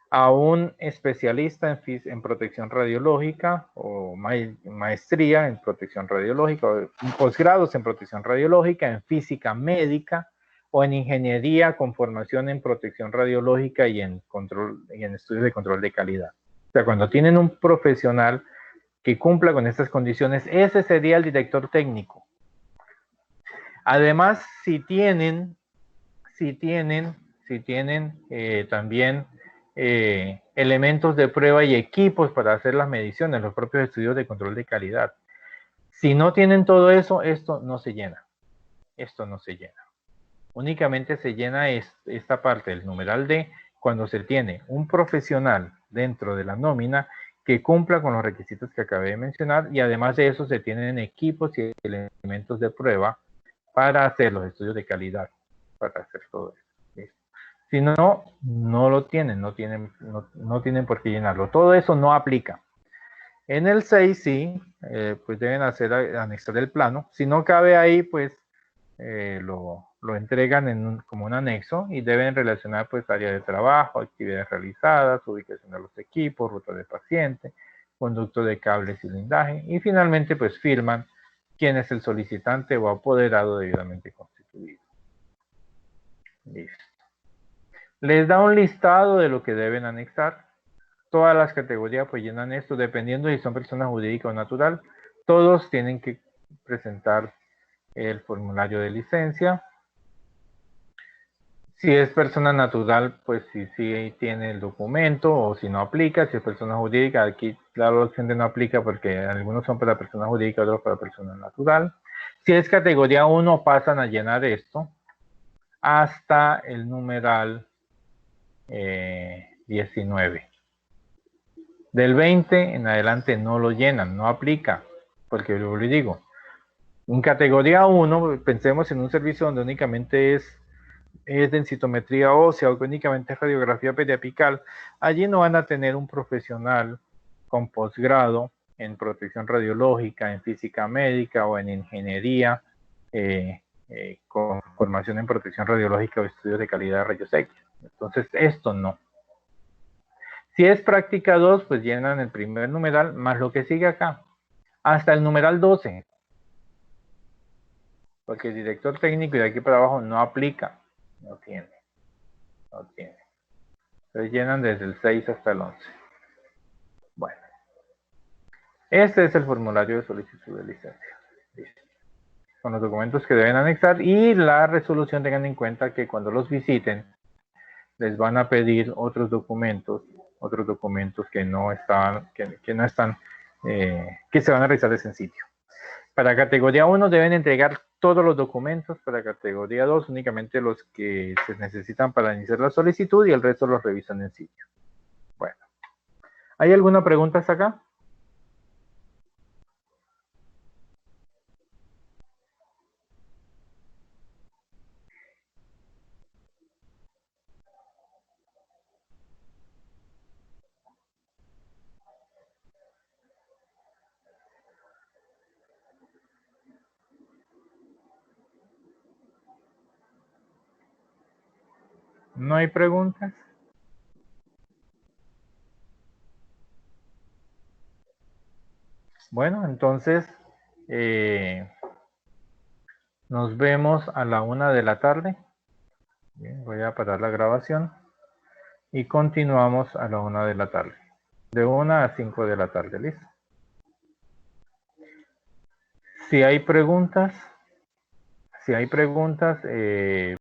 a un especialista en protección radiológica o maestría en protección radiológica o posgrados en protección radiológica, en física médica o en ingeniería con formación en protección radiológica y en estudios de control de calidad. O sea, cuando tienen un profesional que cumpla con estas condiciones, ese sería el director técnico. Además, si tienen también elementos de prueba y equipos para hacer las mediciones, los propios estudios de control de calidad. Si no tienen todo eso, esto no se llena. Esto no se llena. Únicamente se llena esta parte del numeral D cuando se tiene un profesional dentro de la nómina que cumpla con los requisitos que acabé de mencionar, y además de eso se tienen equipos y elementos de prueba para hacer los estudios de calidad, para hacer todo eso. ¿Listo? Si no, no lo tienen, no tienen por qué llenarlo. Todo eso no aplica. En el 6 sí, pues deben anexar el plano. Si no cabe ahí, pues lo entregan como un anexo y deben relacionar pues área de trabajo, actividades realizadas, ubicación de los equipos, ruta de paciente, conducto de cables y blindaje, y finalmente pues firman quién es el solicitante o apoderado debidamente constituido. Listo. Les da un listado de lo que deben anexar. Todas las categorías pues llenan esto, dependiendo si son persona jurídica o natural. Todos tienen que presentar el formulario de licencia. Si es persona natural, pues sí tiene el documento, o si no aplica. Si es persona jurídica, aquí la opción de no aplica porque algunos son para persona jurídica, otros para persona natural. Si es categoría 1, pasan a llenar esto hasta el numeral 19. Del 20 en adelante no lo llenan, no aplica, porque yo le digo, en categoría 1, pensemos en un servicio donde únicamente es densitometría ósea o únicamente es radiografía periapical. Allí no van a tener un profesional con posgrado en protección radiológica, en física médica o en ingeniería, con formación en protección radiológica o estudios de calidad de rayos X. Entonces, esto no. Si es práctica 2, pues llenan el primer numeral más lo que sigue acá, hasta el numeral 12. Porque el director técnico y de aquí para abajo no aplica, no tiene. Entonces llenan desde el 6 hasta el 11. Bueno, este es el formulario de solicitud de licencia. Listo. Con los documentos que deben anexar y la resolución. Tengan en cuenta que cuando los visiten les van a pedir otros documentos que no están, que se van a realizar desde el sitio. Para categoría 1 deben entregar todos los documentos. Para categoría 2 únicamente los que se necesitan para iniciar la solicitud y el resto los revisan en sitio. Bueno, ¿hay alguna pregunta hasta acá? ¿No hay preguntas? Bueno, entonces nos vemos a la 1 de la tarde. Bien, voy a parar la grabación y continuamos a la 1 de la tarde. De 1 a 5 de la tarde, ¿listo? Si hay preguntas,